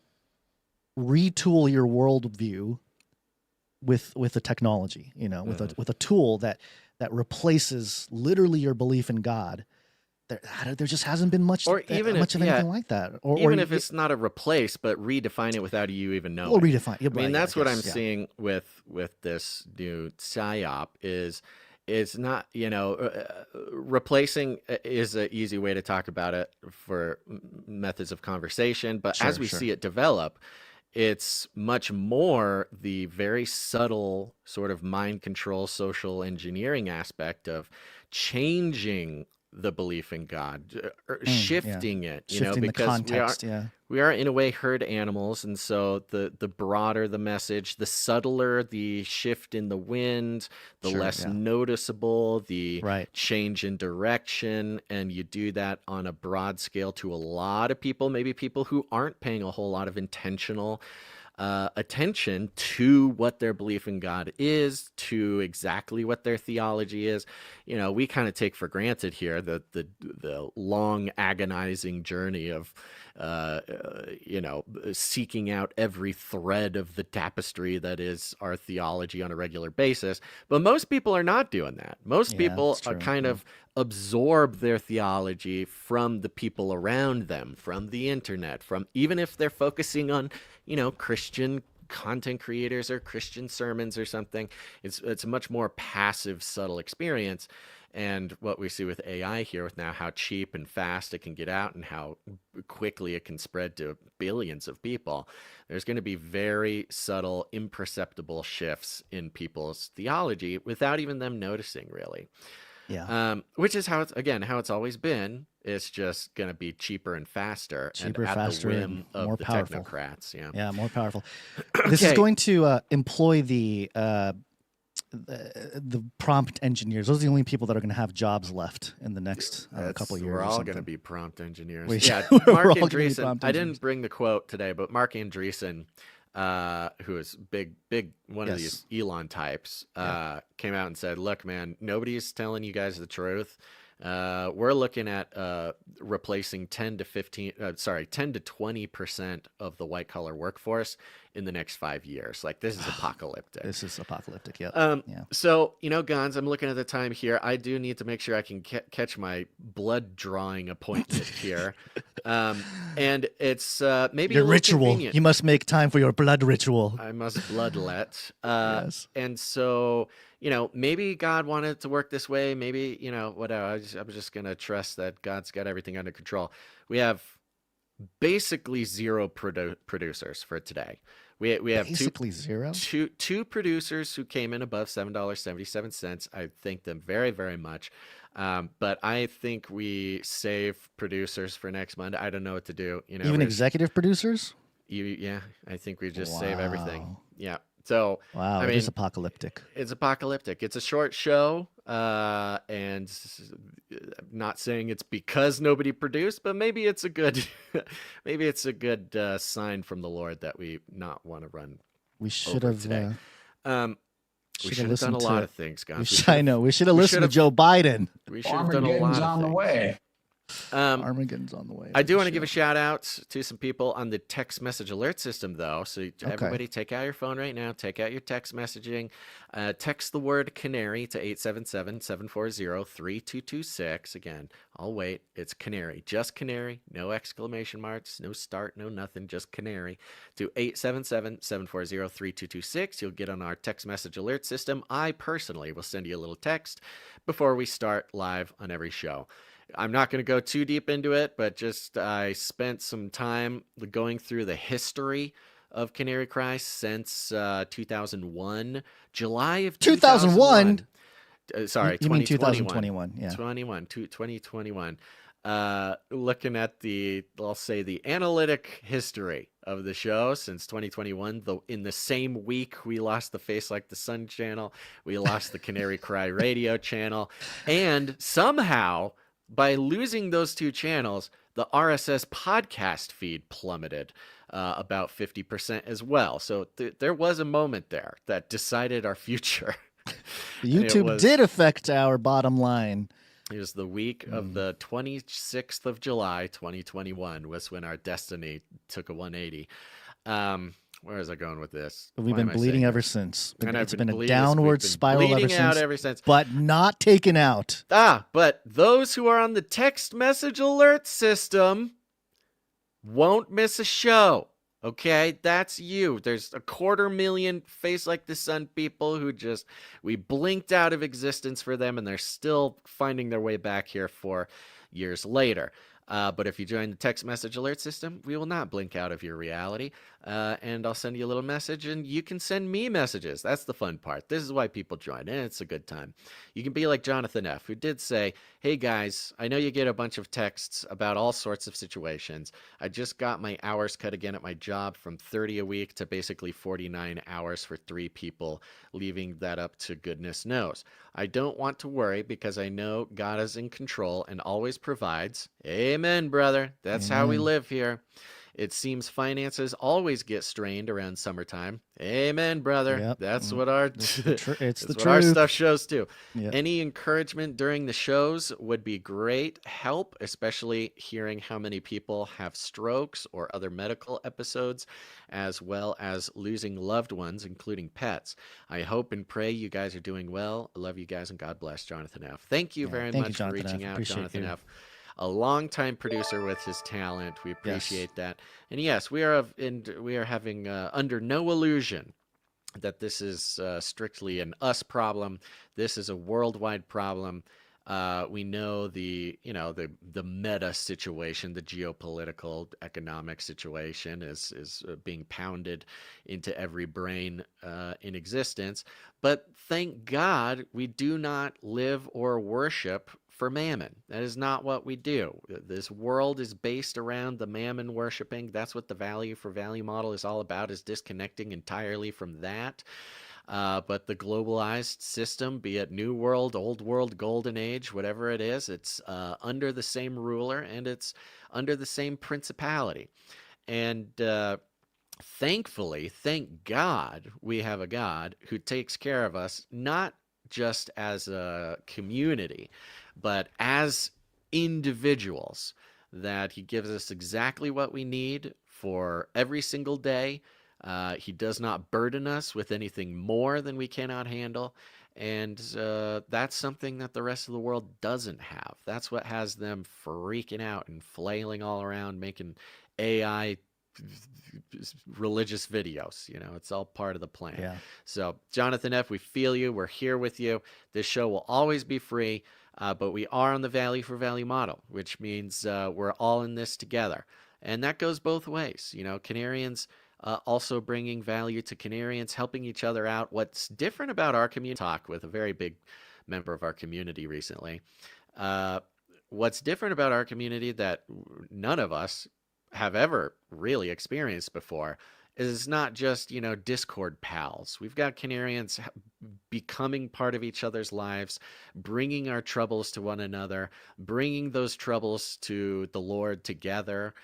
retool your worldview with the technology, with a tool that replaces literally your belief in God. There just hasn't been much, of anything like that. Or if it's not a replace, but redefine it without you even knowing. Or redefine. I mean, that's what I'm seeing with this new PSYOP is it's not, replacing is an easy way to talk about it for methods of conversation. But as we see it develop, it's much more the very subtle sort of mind control, social engineering aspect of changing the belief in God, shifting it, shifting because the context, we are in a way herd animals, and so the broader the message, the subtler the shift in the wind, the less noticeable the change in direction, and you do that on a broad scale to a lot of people, maybe people who aren't paying a whole lot of intentional attention to what their belief in God is, to exactly what their theology is. We kind of take for granted here the long agonizing journey of seeking out every thread of the tapestry that is our theology on a regular basis. But most people are not doing that. Most people are kind of absorb their theology from the people around them, from the internet, from, even if they're focusing on, Christian content creators or Christian sermons or something, it's a much more passive, subtle experience. And what we see with AI here, with now how cheap and fast it can get out and how quickly it can spread to billions of people, there's going to be very subtle, imperceptible shifts in people's theology without even them noticing, really. Which is how it's always been. It's just going to be cheaper and faster, and at faster, the whim of more the powerful technocrats. More powerful. This is going to employ the prompt engineers. Those are the only people that are going to have jobs left in the next couple of years. We're all going to be prompt engineers. Mark Andreessen. I didn't bring the quote today, but Mark Andreessen, who is big one of these Elon types, came out and said, "Look, man, nobody's telling you guys the truth. We're looking at replacing 10 to 20% of the white collar workforce in the next 5 years. Like, this is apocalyptic. This is apocalyptic. Yep. Yeah. So, Gons, I'm looking at the time here. I do need to make sure I can catch my blood drawing appointment here. And it's maybe your a little ritual. convenient. You must make time for your blood ritual. I must bloodlet. Yes. And so, maybe God wanted it to work this way. Maybe, whatever. I'm just going to trust that God's got everything under control. We have basically zero producers for today. We have basically zero. Two producers who came in above $7.77. I thank them very, very much. But I think we save producers for next Monday. I don't know what to do. Even executive producers? Yeah, I think we just save everything. Yeah. So, wow, it is apocalyptic. It's apocalyptic. It's a short show, and not saying it's because nobody produced, but maybe it's a good, sign from the Lord that we not want to run. We should have today. We should have done a lot of things, guys. I know. We should have listened to Joe Biden. We should have done a lot of things. Armageddon's on the way. I do want to give a shout out to some people on the text message alert system, though. So everybody take out your phone right now. Take out your text messaging. Text the word Canary to 877-740-3226. Again, I'll wait. It's Canary. Just Canary. No exclamation marks. No start. No nothing. Just Canary. To 877-740-3226. You'll get on our text message alert system. I personally will send you a little text before we start live on every show. I'm not going to go too deep into it, but just I spent some time going through the history of Canary Cry since 2001, July of 2001. Sorry, you mean 2021. 2021? Yeah, 2021. Looking at I'll say the analytic history of the show since 2021. In the same week, we lost the Face Like the Sun channel, we lost the Canary Cry radio channel, and somehow, by losing those two channels, the RSS podcast feed plummeted about 50% as well. So there was a moment there that decided our future. YouTube did affect our bottom line. It was the week of the 26th of July, 2021 was when our destiny took a 180. Where is I going with this? We've been bleeding ever since. It's been a downward spiral ever since. But not taken out. But those who are on the text message alert system won't miss a show. Okay, that's you. There's 250,000 Face Like the Sun people who we blinked out of existence for them, and they're still finding their way back here 4 years later. But if you join the text message alert system, we will not blink out of your reality. And I'll send you a little message, and you can send me messages. That's the fun part. This is why people join, and it's a good time. You can be like Jonathan F., who did say, hey, guys, I know you get a bunch of texts about all sorts of situations. I just got my hours cut again at my job from 30 a week to basically 49 hours for 3 people, leaving that up to goodness knows. I don't want to worry because I know God is in control and always provides. Amen, brother. That's how we live here. It seems finances always get strained around summertime. Amen, brother. Yep. That's what our our stuff shows too. Yep. Any encouragement during the shows would be great help, especially hearing how many people have strokes or other medical episodes, as well as losing loved ones, including pets. I hope and pray you guys are doing well. I love you guys, and God bless, Jonathan F. Thank you very much for reaching out, Jonathan F. A longtime producer with his talent. We appreciate that. And yes, we are having under no illusion that this is strictly an us problem. This is a worldwide problem. We know the meta situation, the geopolitical economic situation is being pounded into every brain in existence. But thank God we do not live or worship for mammon. That is not what we do. This world is based around the mammon worshiping. That's what the value for value model is all about, is disconnecting entirely from that. But the globalized system, be it New World, Old World, Golden Age, whatever it is, it's under the same ruler and it's under the same principality. And thankfully, thank God, we have a God who takes care of us, not just as a community, but as individuals, that he gives us exactly what we need for every single day. He does not burden us with anything more than we cannot handle. And that's something that the rest of the world doesn't have. That's what has them freaking out and flailing all around, making AI religious videos. You know, it's all part of the plan. Yeah. So, Jonathan F., we feel you. We're here with you. This show will always be free, but we are on the value for value model, which means we're all in this together. And that goes both ways. You know, Canarians also bringing value to Canarians, helping each other out. What's different about our community, talk with a very big member of our community recently. What's different about our community that none of us have ever really experienced before is it's not just, you know, Discord pals. We've got Canarians becoming part of each other's lives, bringing our troubles to one another, bringing those troubles to the Lord together,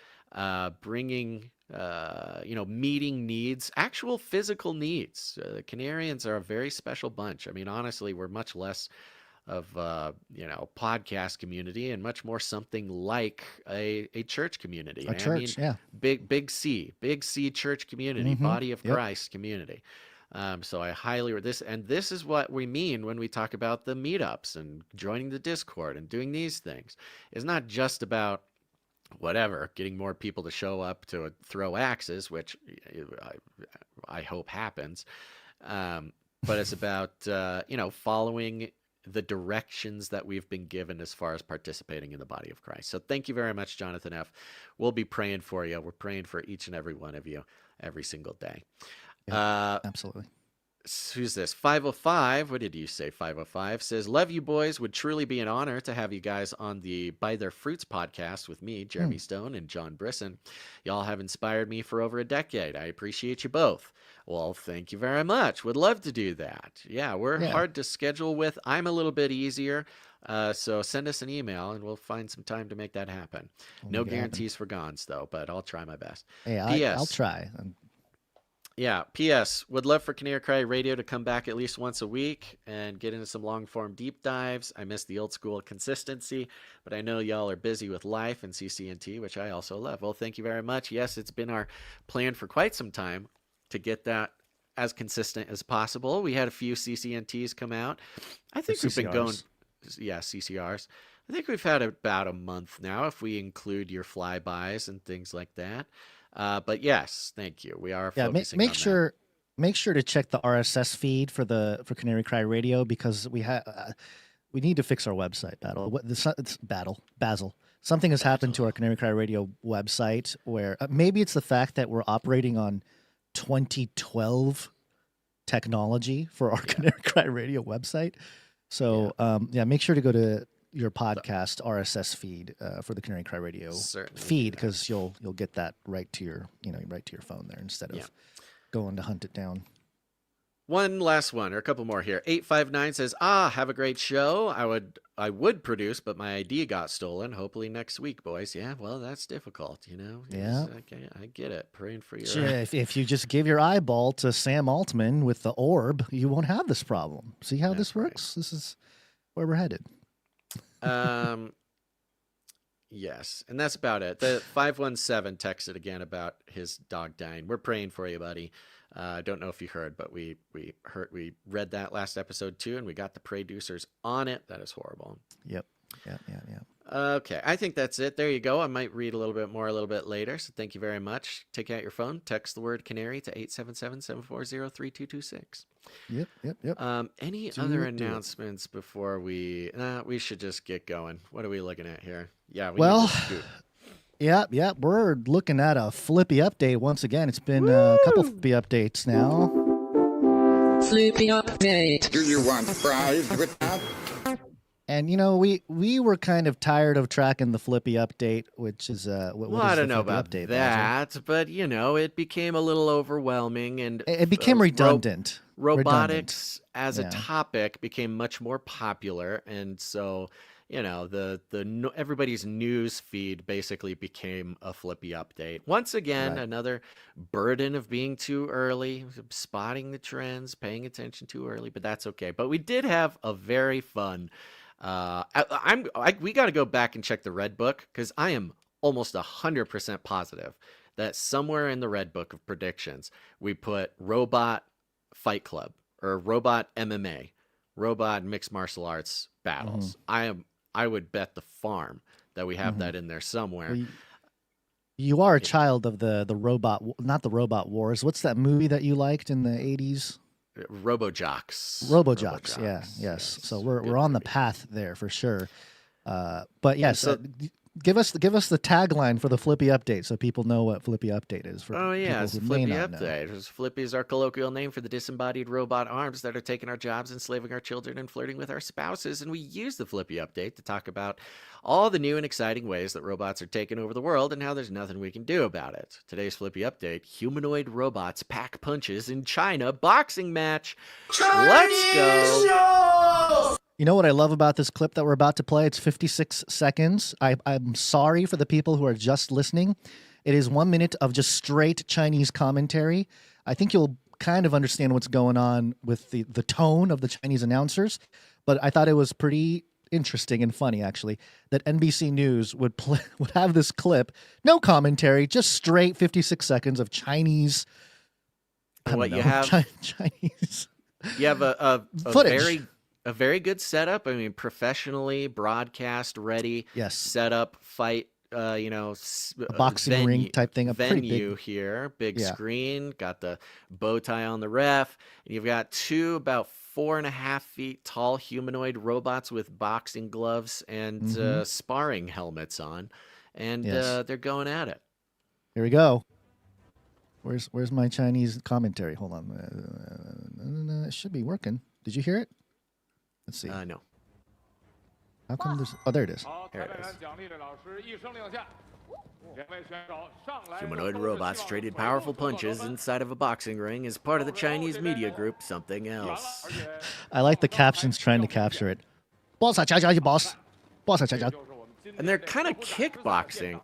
bringing you know, meeting needs, actual physical needs. Canarians are a very special bunch. I mean, honestly, we're much less of you know, podcast community and much more something like a church community. A church, yeah. Big C church community, body of Christ community. So I highly this is what we mean when we talk about the meetups and joining the Discord and doing these things. It's not just about whatever, getting more people to show up to throw axes, which I hope happens. But it's about, you know, following the directions that we've been given as far as participating in the body of Christ. So thank you very much, Jonathan F. We'll be praying for you. We're praying for each and every one of you every single day. Yeah, absolutely. Who's this? 505. What did you say? 505 says, love you boys. Would truly be an honor to have you guys on the By Their Fruits podcast with me, Jeremy Stone, and John Brisson. Y'all have inspired me for over a decade. I appreciate you both. Well, thank you very much. Would love to do that. Yeah, we're hard to schedule with. I'm a little bit easier. So send us an email and we'll find some time to make that happen. No guarantees for Gons, though, but I'll try my best. Hey, I'll try. Yeah. P.S. Would love for Canary Cry Radio to come back at least once a week and get into some long-form deep dives. I miss the old-school consistency, but I know y'all are busy with life and CCNT, which I also love. Well, thank you very much. Yes, it's been our plan for quite some time to get that as consistent as possible. We had a few CCNTs come out. I think we've been going... Yeah, CCRs. I think we've had about a month now, if we include your flybys and things like that. But yes, thank you. We are focusing on that. Make sure to check the RSS feed for Canary Cry Radio, because we need to fix our website. Basil. Something has happened to our Canary Cry Radio website where maybe it's the fact that we're operating on 2012 technology for our Canary Cry Radio website. So make sure to go to your podcast RSS feed for the Canary Cry Radio feed, because you'll get that right to your phone there instead of going to hunt it down. One last one, or a couple more here. 859 says, have a great show. I would produce, but my ID got stolen. Hopefully next week, boys. Yeah, well, that's difficult, you know. Yeah, I get it. Praying for your. Yeah, if you just give your eyeball to Sam Altman with the orb, you won't have this problem. See how this works? This is where we're headed. Yes, and that's about it. The 517 texted again about his dog dying. We're praying for you, buddy. I don't know if you heard, but we read that last episode too, and we got the producers on it. That is horrible. Yep. Okay, I think that's it. There you go. I might read a little bit more a little bit later, so thank you very much. Take out your phone, text the word Canary to 877-740-3226. Yep. Any other announcements before we should just get going? What are we looking at here? Yeah, Yeah, we're looking at a Flippy update once again. It's been a couple Flippy updates now. Flippy update. Do you want fries with that? And you know, we were kind of tired of tracking the Flippy update, which is what I don't know about that, but you know, it became a little overwhelming, and it became redundant. Robotics as a topic became much more popular, and so you know, everybody's news feed basically became a Flippy update. Once again, another burden of being too early, spotting the trends, paying attention too early, but that's okay. But we did have a very fun We got to go back and check the Red Book, because I am almost 100% positive that somewhere in the Red Book of predictions we put robot Fight Club or robot MMA, robot mixed martial arts battles. I would bet the farm that we have that in there somewhere. Well, you are a child of the robot, not the Robot Wars. What's that movie that you liked in the 80s? Robojocks. Yeah, yes. So we're on the path there for sure. But yes, so, give us the tagline for the Flippy update so people know what Flippy update is. For it's Flippy update. Flippy is our colloquial name for the disembodied robot arms that are taking our jobs, enslaving our children, and flirting with our spouses. And we use the Flippy update to talk about all the new and exciting ways that robots are taking over the world and how there's nothing we can do about it. Today's Flippy update: humanoid robots pack punches in China boxing match. Let's go. You know what I love about this clip that we're about to play? It's 56 seconds. I'm sorry for the people who are just listening. It is 1 minute of just straight Chinese commentary. I think you'll kind of understand what's going on with the tone of the Chinese announcers, but I thought it was pretty interesting and funny, actually, that NBC News would have this clip, no commentary, just straight 56 seconds of Chinese. Chinese. You have a footage. A very good setup. I mean, professionally broadcast ready. Yes. Setup, fight. A boxing ring type thing. Venue here. Big screen. Got the bow tie on the ref. And you've got two about 4.5 feet tall humanoid robots with boxing gloves and sparring helmets on, and they're going at it. Here we go. Where's my Chinese commentary? Hold on. It should be working. Did you hear it? Let's see. No. How come there's... Oh, there it is. There it is. Humanoid robots traded powerful punches inside of a boxing ring as part of the Chinese media group Something Else. I like the captions trying to capture it. Boss. And they're kind of kickboxing.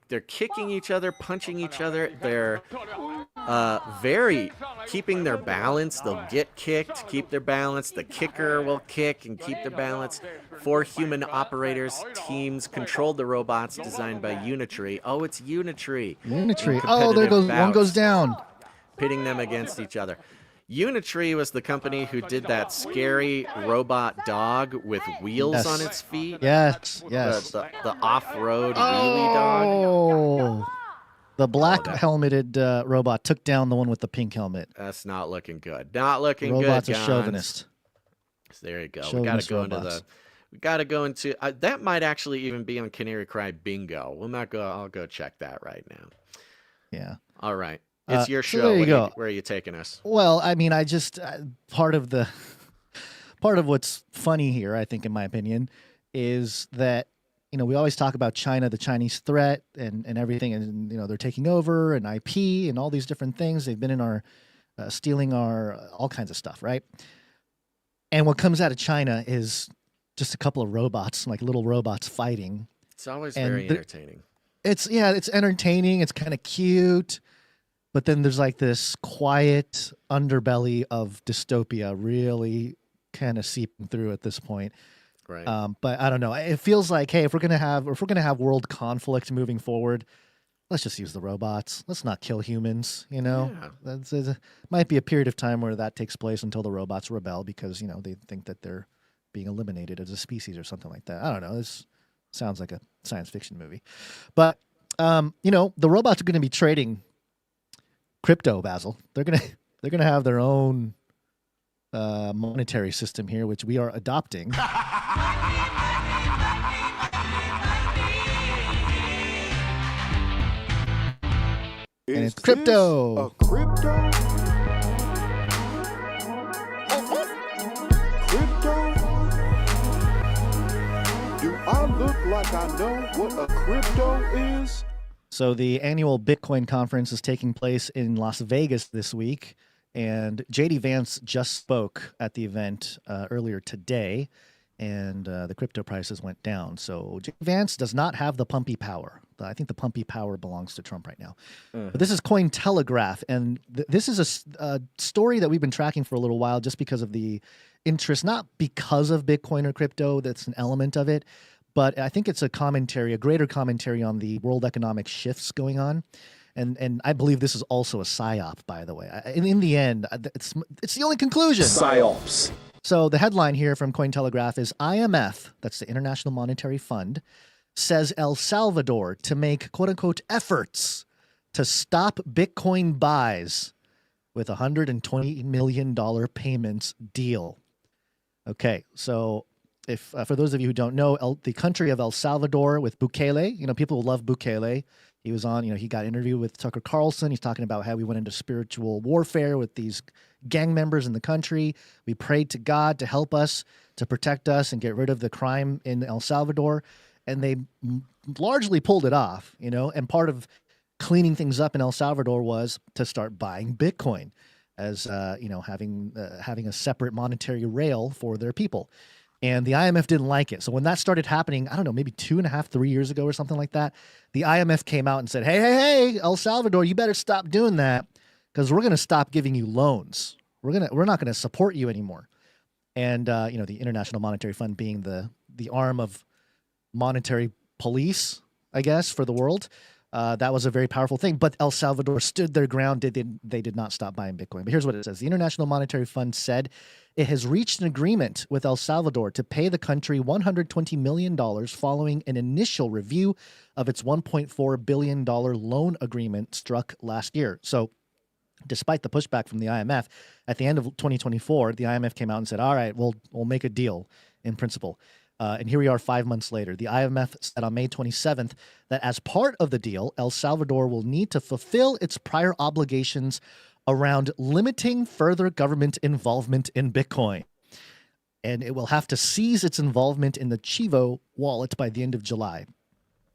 They're kicking each other, punching each other. They're very keeping their balance. They'll get kicked, keep their balance. The kicker will kick and keep their balance. 4 human operators teams controlled the robots designed by Unitree. Oh, it's Unitree. Oh, there goes one goes down. Pitting them against each other. Unitree was the company who did that scary robot dog with wheels on its feet. Yes. The off-road wheelie dog. Oh, the black helmeted robot took down the one with the pink helmet. That's not looking good. Not looking good. Robots are chauvinist. So there you go. We got to go into that. Might actually even be on Canary Cry Bingo. I'll go check that right now. Yeah. All right. It's your show. So there you go. Where are you taking us? Well, I mean, I just part of what's funny here, I think, in my opinion, is that we always talk about China, the Chinese threat, and everything, and they're taking over and IP and all these different things. They've been in our stealing our all kinds of stuff, right? And what comes out of China is just a couple of robots, like little robots fighting. It's always very entertaining. It's entertaining. It's kind of cute. But then there's like this quiet underbelly of dystopia really kind of seeping through at this point. Right. But I don't know. It feels like, hey, if we're gonna have world conflict moving forward, let's just use the robots. Let's not kill humans. Yeah. It might be a period of time where that takes place until the robots rebel because they think that they're being eliminated as a species or something like that. I don't know. This sounds like a science fiction movie, but the robots are going to be trading crypto, Basil. They're gonna have their own monetary system here, which we are adopting. And it's crypto. Crypto? Do I look like I know what a crypto is? So the annual Bitcoin conference is taking place in Las Vegas this week, and JD Vance just spoke at the event earlier today, and the crypto prices went down. So JD Vance does not have the pumpy power. I think the pumpy power belongs to Trump right now. But this is CoinTelegraph, and this is a story that we've been tracking for a little while just because of the interest, not because of Bitcoin or crypto. That's an element of it. But I think it's a greater commentary on the world economic shifts going on. And I believe this is also a PSYOP, by the way. In the end, it's the only conclusion. PSYOPs. So the headline here from Cointelegraph is IMF, that's the International Monetary Fund, says El Salvador to make quote-unquote efforts to stop Bitcoin buys with $120 million payments deal. Okay, so if for those of you who don't know, the country of El Salvador with Bukele, people love Bukele. He was on, he got interviewed with Tucker Carlson. He's talking about how we went into spiritual warfare with these gang members in the country. We prayed to God to help us, to protect us and get rid of the crime in El Salvador. And they largely pulled it off, and part of cleaning things up in El Salvador was to start buying Bitcoin as, having a separate monetary rail for their people. And the IMF didn't like it. So when that started happening, I don't know, maybe 2.5, 3 years ago or something like that, the IMF came out and said, hey, El Salvador, you better stop doing that because we're going to stop giving you loans. We're not going to support you anymore. And, the International Monetary Fund being the arm of monetary police, I guess, for the world, that was a very powerful thing. But El Salvador stood their ground. They did not stop buying Bitcoin. But here's what it says. The International Monetary Fund said it has reached an agreement with El Salvador to pay the country $120 million following an initial review of its $1.4 billion loan agreement struck last year. So despite the pushback from the IMF, at the end of 2024, the IMF came out and said, all right, we'll make a deal in principle. And here we are 5 months later. The IMF said on May 27th that as part of the deal, El Salvador will need to fulfill its prior obligations around limiting further government involvement in Bitcoin. And it will have to cease its involvement in the Chivo wallet by the end of July.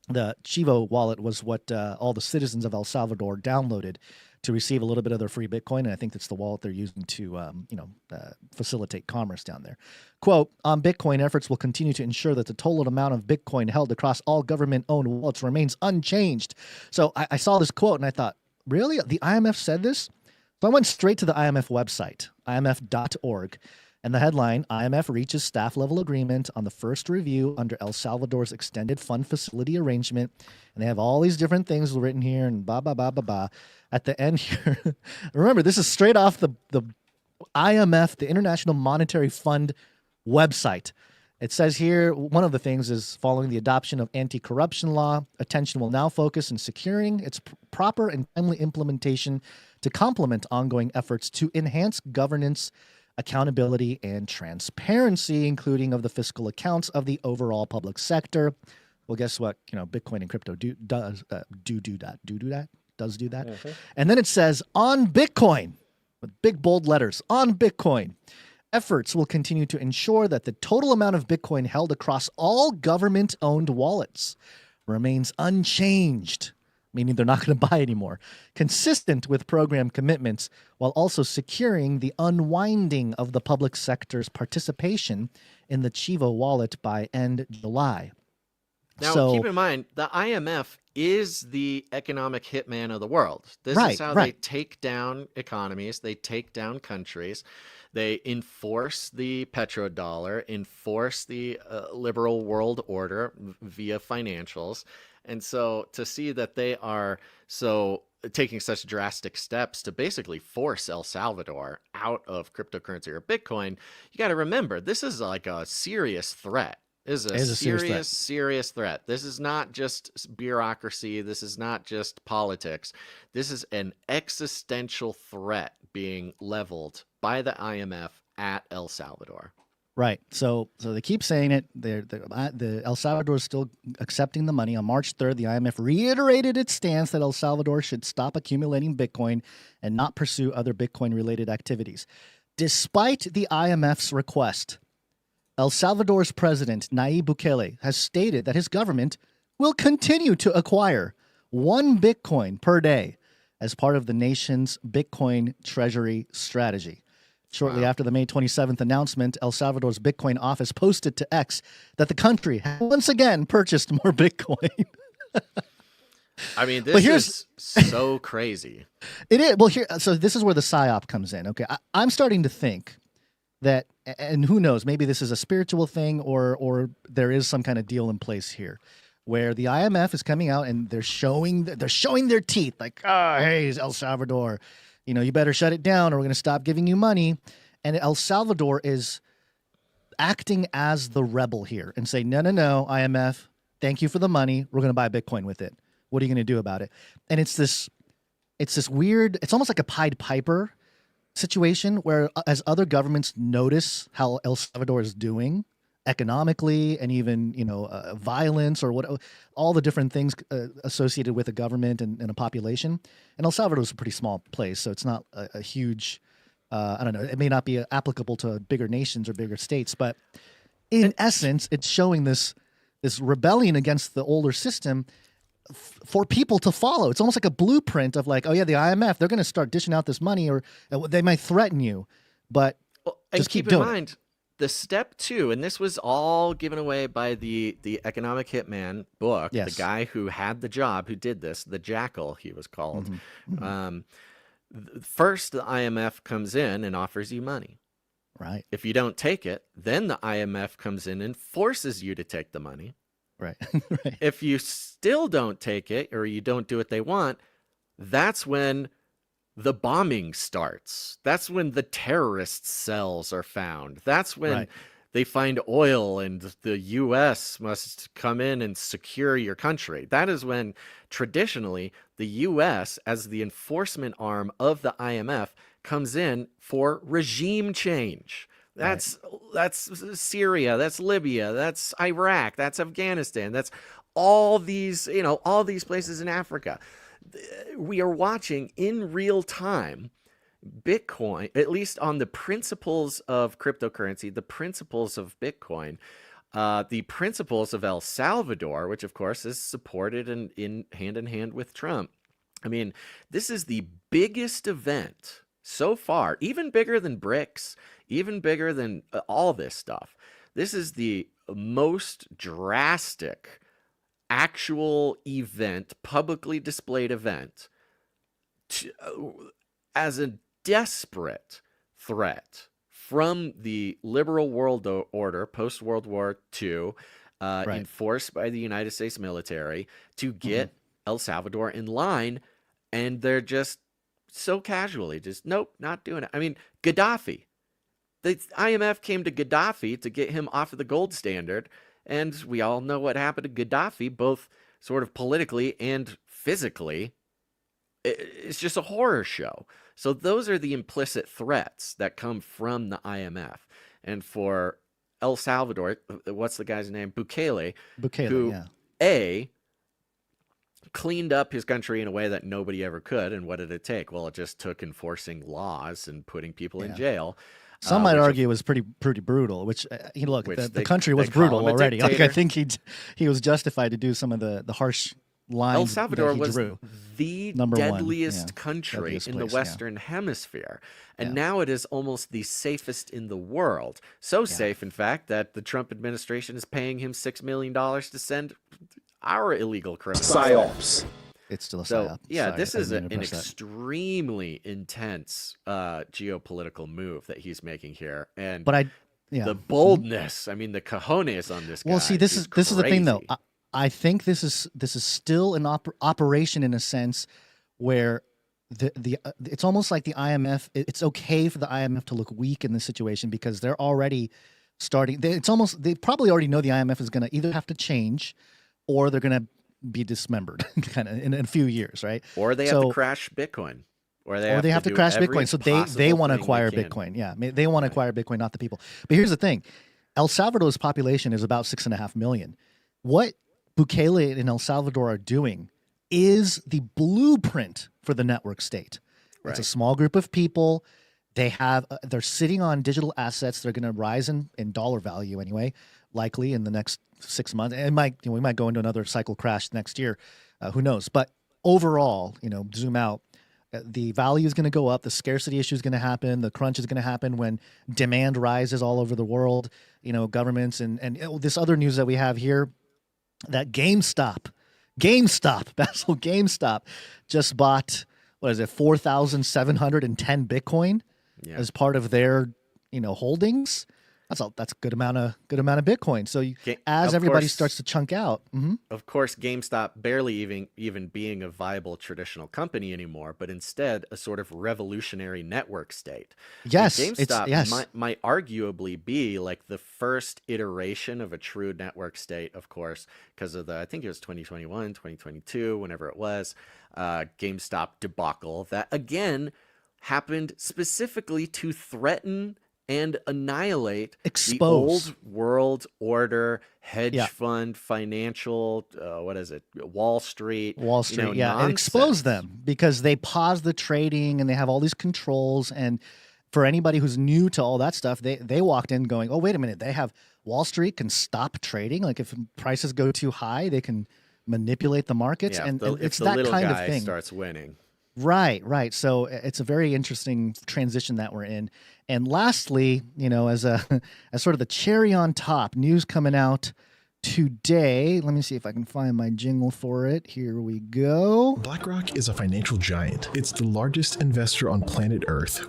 The Chivo wallet was what all the citizens of El Salvador downloaded to receive a little bit of their free Bitcoin. And I think that's the wallet they're using to, facilitate commerce down there. Quote, on Bitcoin, efforts will continue to ensure that the total amount of Bitcoin held across all government-owned wallets remains unchanged. So I saw this quote and I thought, really? The IMF said this? So I went straight to the IMF website, imf.org. And the headline, IMF reaches staff-level agreement on the first review under El Salvador's extended fund facility arrangement. And they have all these different things written here and blah, blah, blah, blah, blah. At the end here, remember, this is straight off the IMF, the International Monetary Fund website. It says here, one of the things is following the adoption of anti-corruption law, attention will now focus on securing its proper and timely implementation to complement ongoing efforts to enhance governance, accountability, and transparency, including of the fiscal accounts of the overall public sector. Well, guess what? Bitcoin and crypto do that. Mm-hmm. And then it says, on Bitcoin, with big bold letters, on Bitcoin, efforts will continue to ensure that the total amount of Bitcoin held across all government-owned wallets remains unchanged, meaning they're not going to buy anymore, consistent with program commitments, while also securing the unwinding of the public sector's participation in the Chivo wallet by end July. Now, keep in mind, the IMF is the economic hitman of the world. This is how they take down economies. They take down countries. They enforce the petrodollar, enforce the liberal world order via financials. And so to see that they are taking such drastic steps to basically force El Salvador out of cryptocurrency or Bitcoin, you got to remember, this is like a serious threat. This is a serious threat. This is not just bureaucracy. This is not just politics. This is an existential threat being leveled by the IMF at El Salvador. Right. So they keep saying it. The El Salvador is still accepting the money. On March 3rd, the IMF reiterated its stance that El Salvador should stop accumulating Bitcoin and not pursue other Bitcoin-related activities. Despite the IMF's request, El Salvador's president, Nayib Bukele, has stated that his government will continue to acquire 1 Bitcoin per day as part of the nation's Bitcoin treasury strategy. Shortly after the May 27th announcement, El Salvador's Bitcoin office posted to X that the country had once again purchased more Bitcoin. I mean, this is so crazy. It is. Well, so this is where the PSYOP comes in. Okay, I'm starting to think that, and who knows, maybe this is a spiritual thing, or there is some kind of deal in place here, where the IMF is coming out and they're showing their teeth, like, oh, hey, El Salvador, you better shut it down, or we're going to stop giving you money. And El Salvador is acting as the rebel here and say, no, IMF, thank you for the money. We're going to buy Bitcoin with it. What are you going to do about it? And it's this weird, it's almost like a Pied Piper situation where as other governments notice how El Salvador is doing economically and even, violence or all the different things associated with a government and a population. And El Salvador is a pretty small place, so it's not a huge, I don't know, it may not be applicable to bigger nations or bigger states, but in essence, it's showing this rebellion against the older system for people to follow. It's almost like a blueprint of like, oh yeah, the IMF, they're going to start dishing out this money, or they might threaten you, but just keep doing it. Mind, the step 2, and this was all given away by the Economic Hitman book, the guy who had the job, who did this, the Jackal, he was called. First, the IMF comes in and offers you money. Right. If you don't take it, then the IMF comes in and forces you to take the money. Right. Right. If you still don't take it, or you don't do what they want, that's when the bombing starts. That's when the terrorist cells are found. That's when they find oil and the U.S. must come in and secure your country. That is when traditionally the U.S. as the enforcement arm of the IMF comes in for regime change. That's Syria, that's Libya, that's Iraq, that's Afghanistan, that's all these, all these places in Africa. We are watching in real time Bitcoin, at least on the principles of cryptocurrency, the principles of Bitcoin, the principles of El Salvador, which of course is supported in hand with Trump. I mean, this is the biggest event so far, even bigger than BRICS, even bigger than all this stuff. This is the most drastic actual event, publicly displayed event, as a desperate threat from the liberal world order post-World War II, enforced by the United States military to get El Salvador in line, and they're just so casually just, nope, not doing it. I mean, Gaddafi. The IMF came to Gaddafi to get him off of the gold standard, and we all know what happened to Gaddafi, both sort of politically and physically. It's just a horror show. So those are the implicit threats that come from the IMF. And for El Salvador, what's the guy's name? Bukele, who, cleaned up his country in a way that nobody ever could. And what did it take? Well, it just took enforcing laws and putting people in jail. Some might argue it was pretty brutal, which, the country was brutal already. Like, I think he was justified to do some of the harsh lines. El Salvador was drew. the deadliest country in the Western Hemisphere. And now it is almost the safest in the world. So safe, in fact, that the Trump administration is paying him $6 million to send our illegal criminals. PSYOPs. It's still a PSYOP. Yeah, this is an extremely intense geopolitical move that he's making here. And the boldness, I mean, the cojones on this guy. Well, see, this is the thing, though. I think this is still an operation in a sense where it's almost like the IMF. It's okay for the IMF to look weak in this situation because they're already starting. They probably already know the IMF is going to either have to change or they're going to be dismembered kind of in a few years, right? Or they have to crash Bitcoin. Or they have to crash Bitcoin. So they want to acquire Bitcoin. Yeah, they want to acquire Bitcoin, not the people. But here's the thing. El Salvador's population is about 6.5 million. What Bukele and El Salvador are doing is the blueprint for the network state. Right. It's a small group of people. They're sitting on digital assets. They're going to rise in dollar value anyway, likely in the next 6 months. We might go into another cycle crash next year. Who knows? But overall, zoom out. The value is going to go up. The scarcity issue is going to happen. The crunch is going to happen when demand rises all over the world. Governments and this other news that we have here, that Gamestop GameStop, Basil, GameStop just bought, what is it, 4,710 Bitcoin as part of their, holdings. That's a good amount of Bitcoin. So as everybody starts to chunk out, of course, GameStop barely even being a viable traditional company anymore, but instead a sort of revolutionary network state. Yes, GameStop might arguably be like the first iteration of a true network state, of course, because of I think it was 2021, 2022, whenever it was, GameStop debacle that again happened specifically to threaten and annihilate the old world order, hedge fund, financial, Wall Street. And expose them because they pause the trading and they have all these controls. And for anybody who's new to all that stuff, they walked in going, oh, wait a minute, they have Wall Street can stop trading. Like if prices go too high, they can manipulate the markets. And it's that kind of thing. Starts winning. Right. So it's a very interesting transition that we're in. And lastly, as sort of the cherry on top, news coming out today. Let me see if I can find my jingle for it. Here we go. BlackRock is a financial giant. It's the largest investor on planet Earth.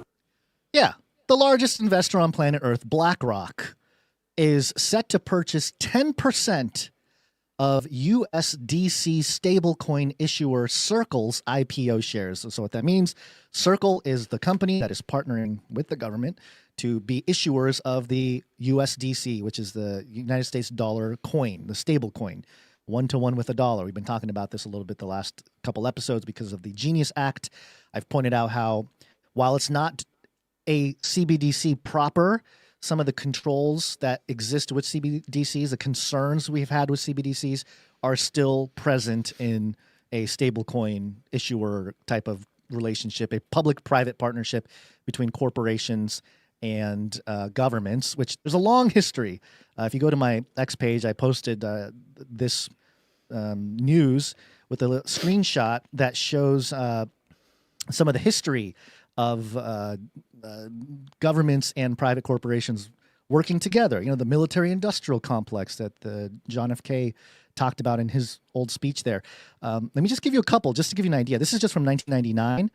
Yeah, the largest investor on planet Earth, BlackRock, is set to purchase 10% of USDC stablecoin issuer Circle's IPO shares. So what that means, Circle is the company that is partnering with the government to be issuers of the USDC, which is the United States dollar coin, the stable coin, 1-to-1 with a dollar. We've been talking about this a little bit the last couple episodes because of the Genius Act. I've pointed out how while it's not a CBDC proper, some of the controls that exist with CBDCs, the concerns we've had with CBDCs are still present in a stablecoin issuer type of relationship, a public-private partnership between corporations and governments, which there's a long history. If you go to my X page, I posted this news with a screenshot that shows some of the history of governments and private corporations working together. The military-industrial complex that John F. K. talked about in his old speech there. Let me just give you a couple, just to give you an idea. This is just from 1999.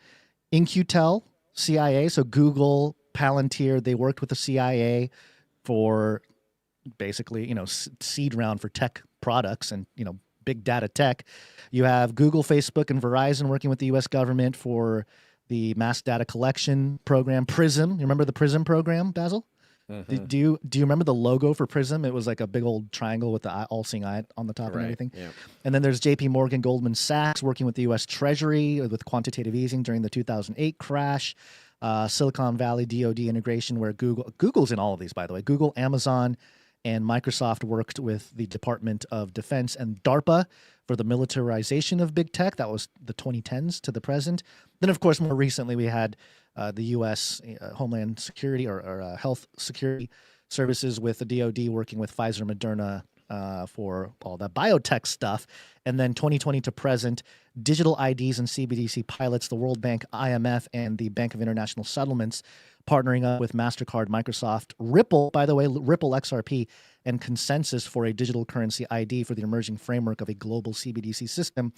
In-Q-Tel, CIA, so Google, Palantir, they worked with the CIA for basically, seed round for tech products and, big data tech. You have Google, Facebook, and Verizon working with the U.S. government for the mass data collection program, PRISM. You remember the PRISM program, Basil? Mm-hmm. Do you remember the logo for PRISM? It was like a big old triangle with the all-seeing eye on the top and everything. Yeah. And then there's J.P. Morgan, Goldman Sachs working with the U.S. Treasury with quantitative easing during the 2008 crash. Silicon Valley DoD integration where Google's in all of these, by the way. Google, Amazon, and Microsoft worked with the Department of Defense and DARPA for the militarization of big tech. That was the 2010s to the present. Then, of course, more recently, we had the U.S. Homeland Security or Health Security Services with the DoD working with Pfizer, Moderna for all that biotech stuff. And then 2020 to present, digital IDs and CBDC pilots, the World Bank, IMF, and the Bank of International Settlements partnering up with MasterCard, Microsoft, Ripple, by the way, Ripple XRP, and Consensus for a digital currency ID for the emerging framework of a global CBDC system.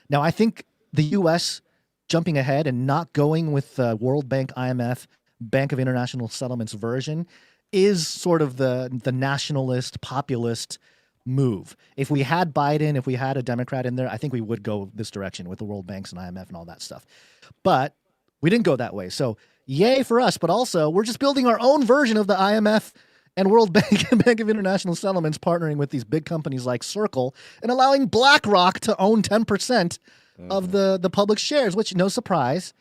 Now, I think the U.S. jumping ahead and not going with the World Bank, IMF, Bank of International Settlements version is sort of the nationalist, populist move. If we had Biden, if we had a Democrat in there, I think we would go this direction with the World Banks and IMF and all that stuff. But we didn't go that way. So yay for us, but also we're just building our own version of the IMF and World Bank and Bank of International Settlements partnering with these big companies like Circle and allowing BlackRock to own 10% of the public shares, which no surprise.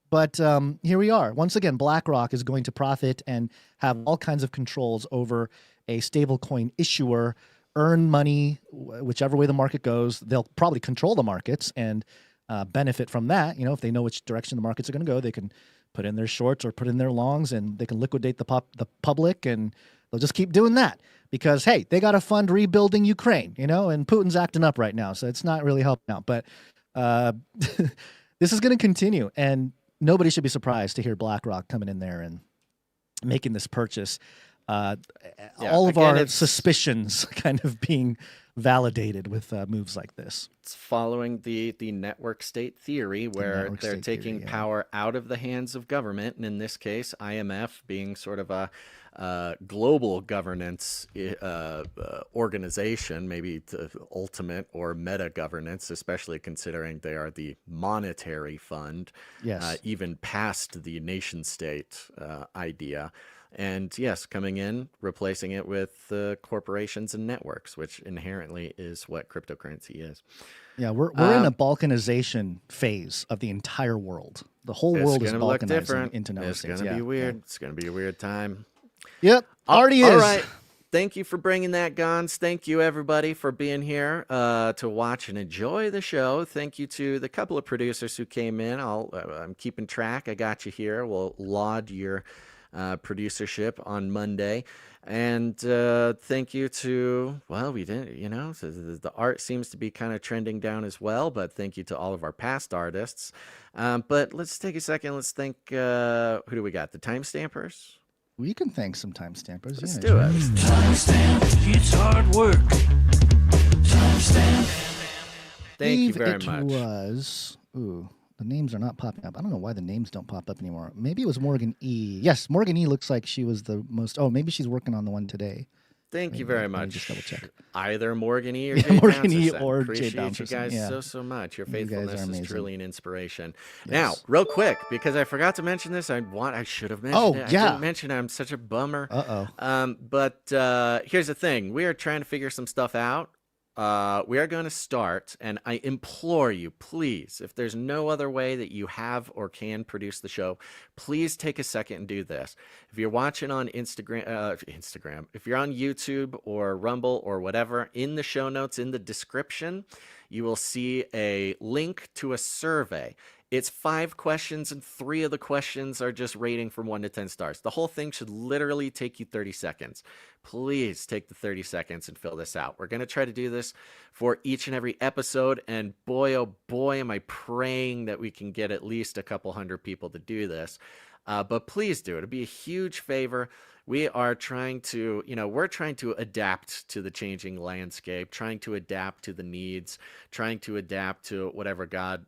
But here we are. Once again, BlackRock is going to profit and have all kinds of controls over a stablecoin issuer, earn money whichever way the market goes. They'll probably control the markets and benefit from that. If they know which direction the markets are going to go, they can put in their shorts or put in their longs, and they can liquidate the public, and they'll just keep doing that because, hey, they got to fund rebuilding Ukraine, and Putin's acting up right now, so it's not really helping out. But this is going to continue, and nobody should be surprised to hear BlackRock coming in there and making this purchase. All of our suspicions kind of being validated with moves like this. It's following the network state theory, where they're taking power out of the hands of government, and in this case, IMF being sort of a global governance organization, maybe the ultimate or meta governance, especially considering they are the monetary fund, even past the nation state idea. And yes, coming in, replacing it with corporations and networks, which inherently is what cryptocurrency is. Yeah, we're in a balkanization phase of the entire world. The whole world is balkanizing into network states. It's going to be weird. It's going to be a weird time. Yep, already All is. right. Thank you for bringing that, Gons. Thank you, everybody, for being here to watch and enjoy the show. Thank you to the couple of producers who came in. I'm keeping track. I got you here. We'll laud your producership on Monday. And thank you to, well, we didn't, the art seems to be kind of trending down as well, but thank you to all of our past artists. But let's take a second. Let's thank, who do we got? The timestampers? We can thank some timestampers. Let's do it. Timestamp, it's hard work. Timestamp. Thank you very much. It was, the names are not popping up. I don't know why the names don't pop up anymore. Maybe it was Morgan E. Yes, Morgan E. looks like she was the most. Oh, maybe she's working on the one today. Thank you very much. Just double check. Either Morgan E. or Jay Morgan E. Bouncerson. or Appreciate Jay Bouncerson. you guys so much. Your faithfulness is truly an inspiration. Yes. Now, real quick, because I forgot to mention this, I should have mentioned it. I didn't mention it. I'm such a bummer. But here's the thing. We are trying to figure some stuff out. We are going to start, and I implore you, please, if there's no other way that you have or can produce the show, please take a second and do this. If you're watching on Instagram, if you're on YouTube or Rumble or whatever, in the show notes, in the description, you will see a link to a survey. It's 5 questions, and 3 of the questions are just rating from 1 to 10 stars. The whole thing should literally take you 30 seconds. Please take the 30 seconds and fill this out. We're going to try to do this for each and every episode, and boy, oh boy, am I praying that we can get at least a couple hundred people to do this. But please do. It'd be a huge favor. We are trying to, we're trying to adapt to the changing landscape, trying to adapt to the needs, trying to adapt to whatever God,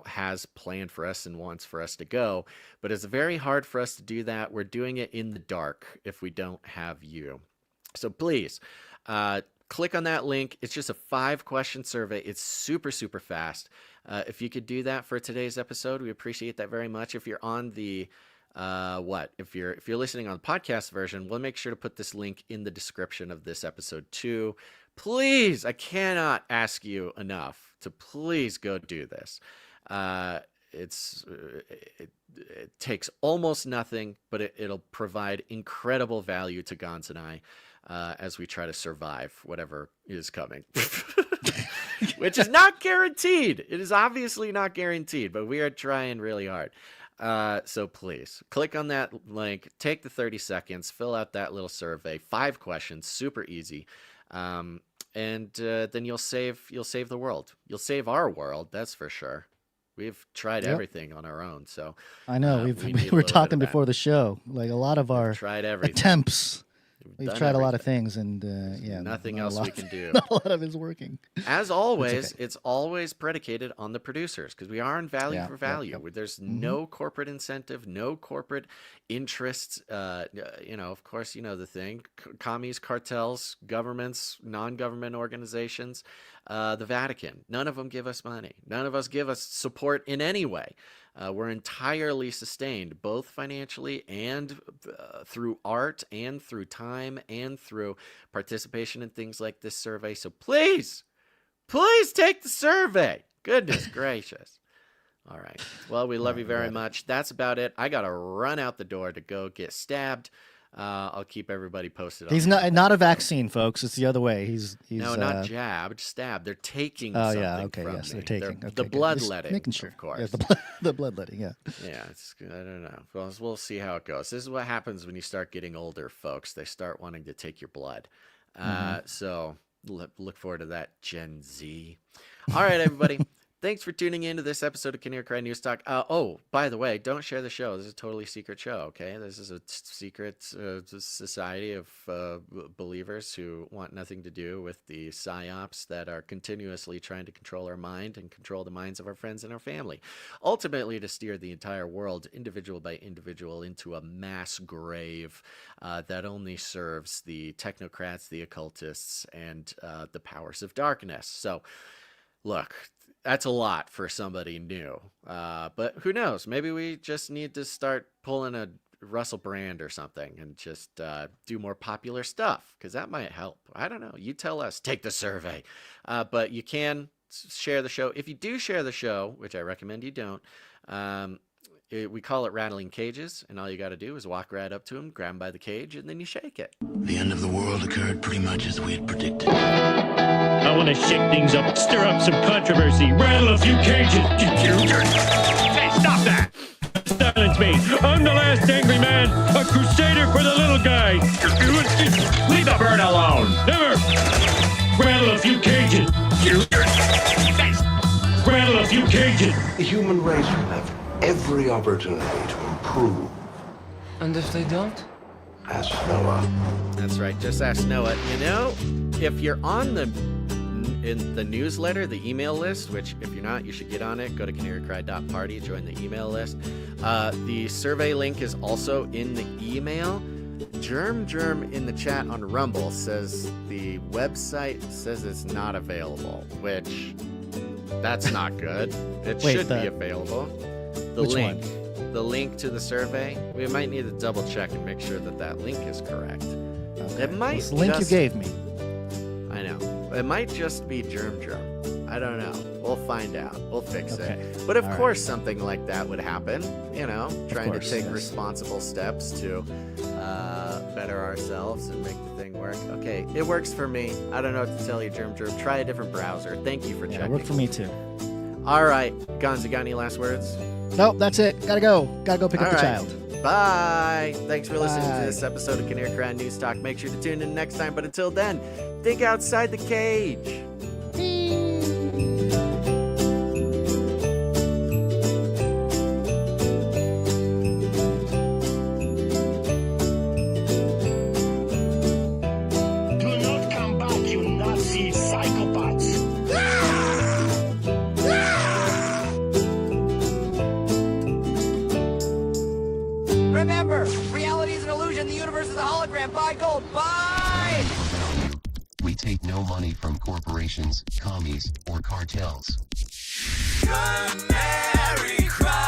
has planned for us and wants for us to go. But it's very hard for us to do that. We're doing it in the dark if we don't have you. So please, click on that link. It's just a 5-question survey. It's super, super fast. If you could do that for today's episode, we appreciate that very much. If you're on the if you're listening on the podcast version, we'll make sure to put this link in the description of this episode too. Please, I cannot ask you enough to please go do this. It takes almost nothing, but it'll provide incredible value to Gons and I as we try to survive whatever is coming. Which is not guaranteed. It is obviously not guaranteed, but we are trying really hard. So please click on that link, take the 30 seconds, fill out that little survey, 5 questions, super easy. And then you'll save the world. You'll save our world. That's for sure. We've tried everything on our own. So I know we were talking before the show, like a lot of our attempts. We've tried a lot of things, and nothing else we can do. Not a lot of it's working. As always, it's always predicated on the producers, because we are in value for value. There's no corporate incentive, no corporate interests. Of course, the thing: commies, cartels, governments, non-government organizations, the Vatican. None of them give us money. None of us give us support in any way. We're entirely sustained, both financially and through art and through time and through participation in things like this survey. So please take the survey. Goodness gracious. All right. Well, we love you very much. That's about it. I got to run out the door to go get stabbed. I'll keep everybody posted. He's not a vaccine, folks. It's the other way. He's no, not jabbed, stabbed. They're taking something from yes, me. they're taking the bloodletting, making sure. Of course. Yeah, the bloodletting, yeah. Yeah, I don't know. Well, we'll see how it goes. This is what happens when you start getting older, folks. They start wanting to take your blood. So look forward to that, Gen Z. All right, everybody. Thanks for tuning in to this episode of Canary Cry News Talk. Oh, by the way, don't share the show. This is a totally secret show, okay? This is a secret society of believers who want nothing to do with the PSYOPs that are continuously trying to control our mind and control the minds of our friends and our family. Ultimately, to steer the entire world, individual by individual, into a mass grave that only serves the technocrats, the occultists, and the powers of darkness. So, look, that's a lot for somebody new. But who knows? Maybe we just need to start pulling a Russell Brand or something and just do more popular stuff, because that might help. I don't know. You tell us. Take the survey. But you can share the show. If you do share the show, which I recommend you don't, we call it rattling cages, and all you got to do is walk right up to him, grab him by the cage, and then you shake it. The end of the world occurred pretty much as we had predicted. I want to shake things up, stir up some controversy, rattle a few cages. Hey, stop that! Silence me. I'm the last angry man, a crusader for the little guy. Leave the bird alone. Never. Rattle a few cages. Rattle a few cages. The human race will have every opportunity to improve. And if they don't? Ask Noah. That's right, just ask Noah. You know, if you're on in the newsletter, the email list, which if you're not, you should get on it. Go to canarycry.party, join the email list. The survey link is also in the email. Germ in the chat on Rumble says the website says it's not available, which that's not good. It should be available. The Which link. one? The link to the survey. We might need to double check and make sure that that link is correct. Okay. It might It's the link you gave me. I know. It might just be germ. I don't know. We'll find out. We'll fix it. But of course something like that would happen, you know, trying to take responsible steps to better ourselves and make the thing work. Okay, it works for me. I don't know what to tell you, germ. Try a different browser. Thank you for checking. It worked for me too. All right. Gonz, you got any last words? Nope, that's it. Gotta go pick up the child. Bye. Thanks for listening to this episode of Canary Cry News Talk. Make sure to tune in next time. But until then, think outside the cage. Do not come back, you Nazi psychopaths. Remember, reality is an illusion. The universe is a hologram. Buy gold. Buy! We take no money from corporations, commies, or cartels. Canary cry.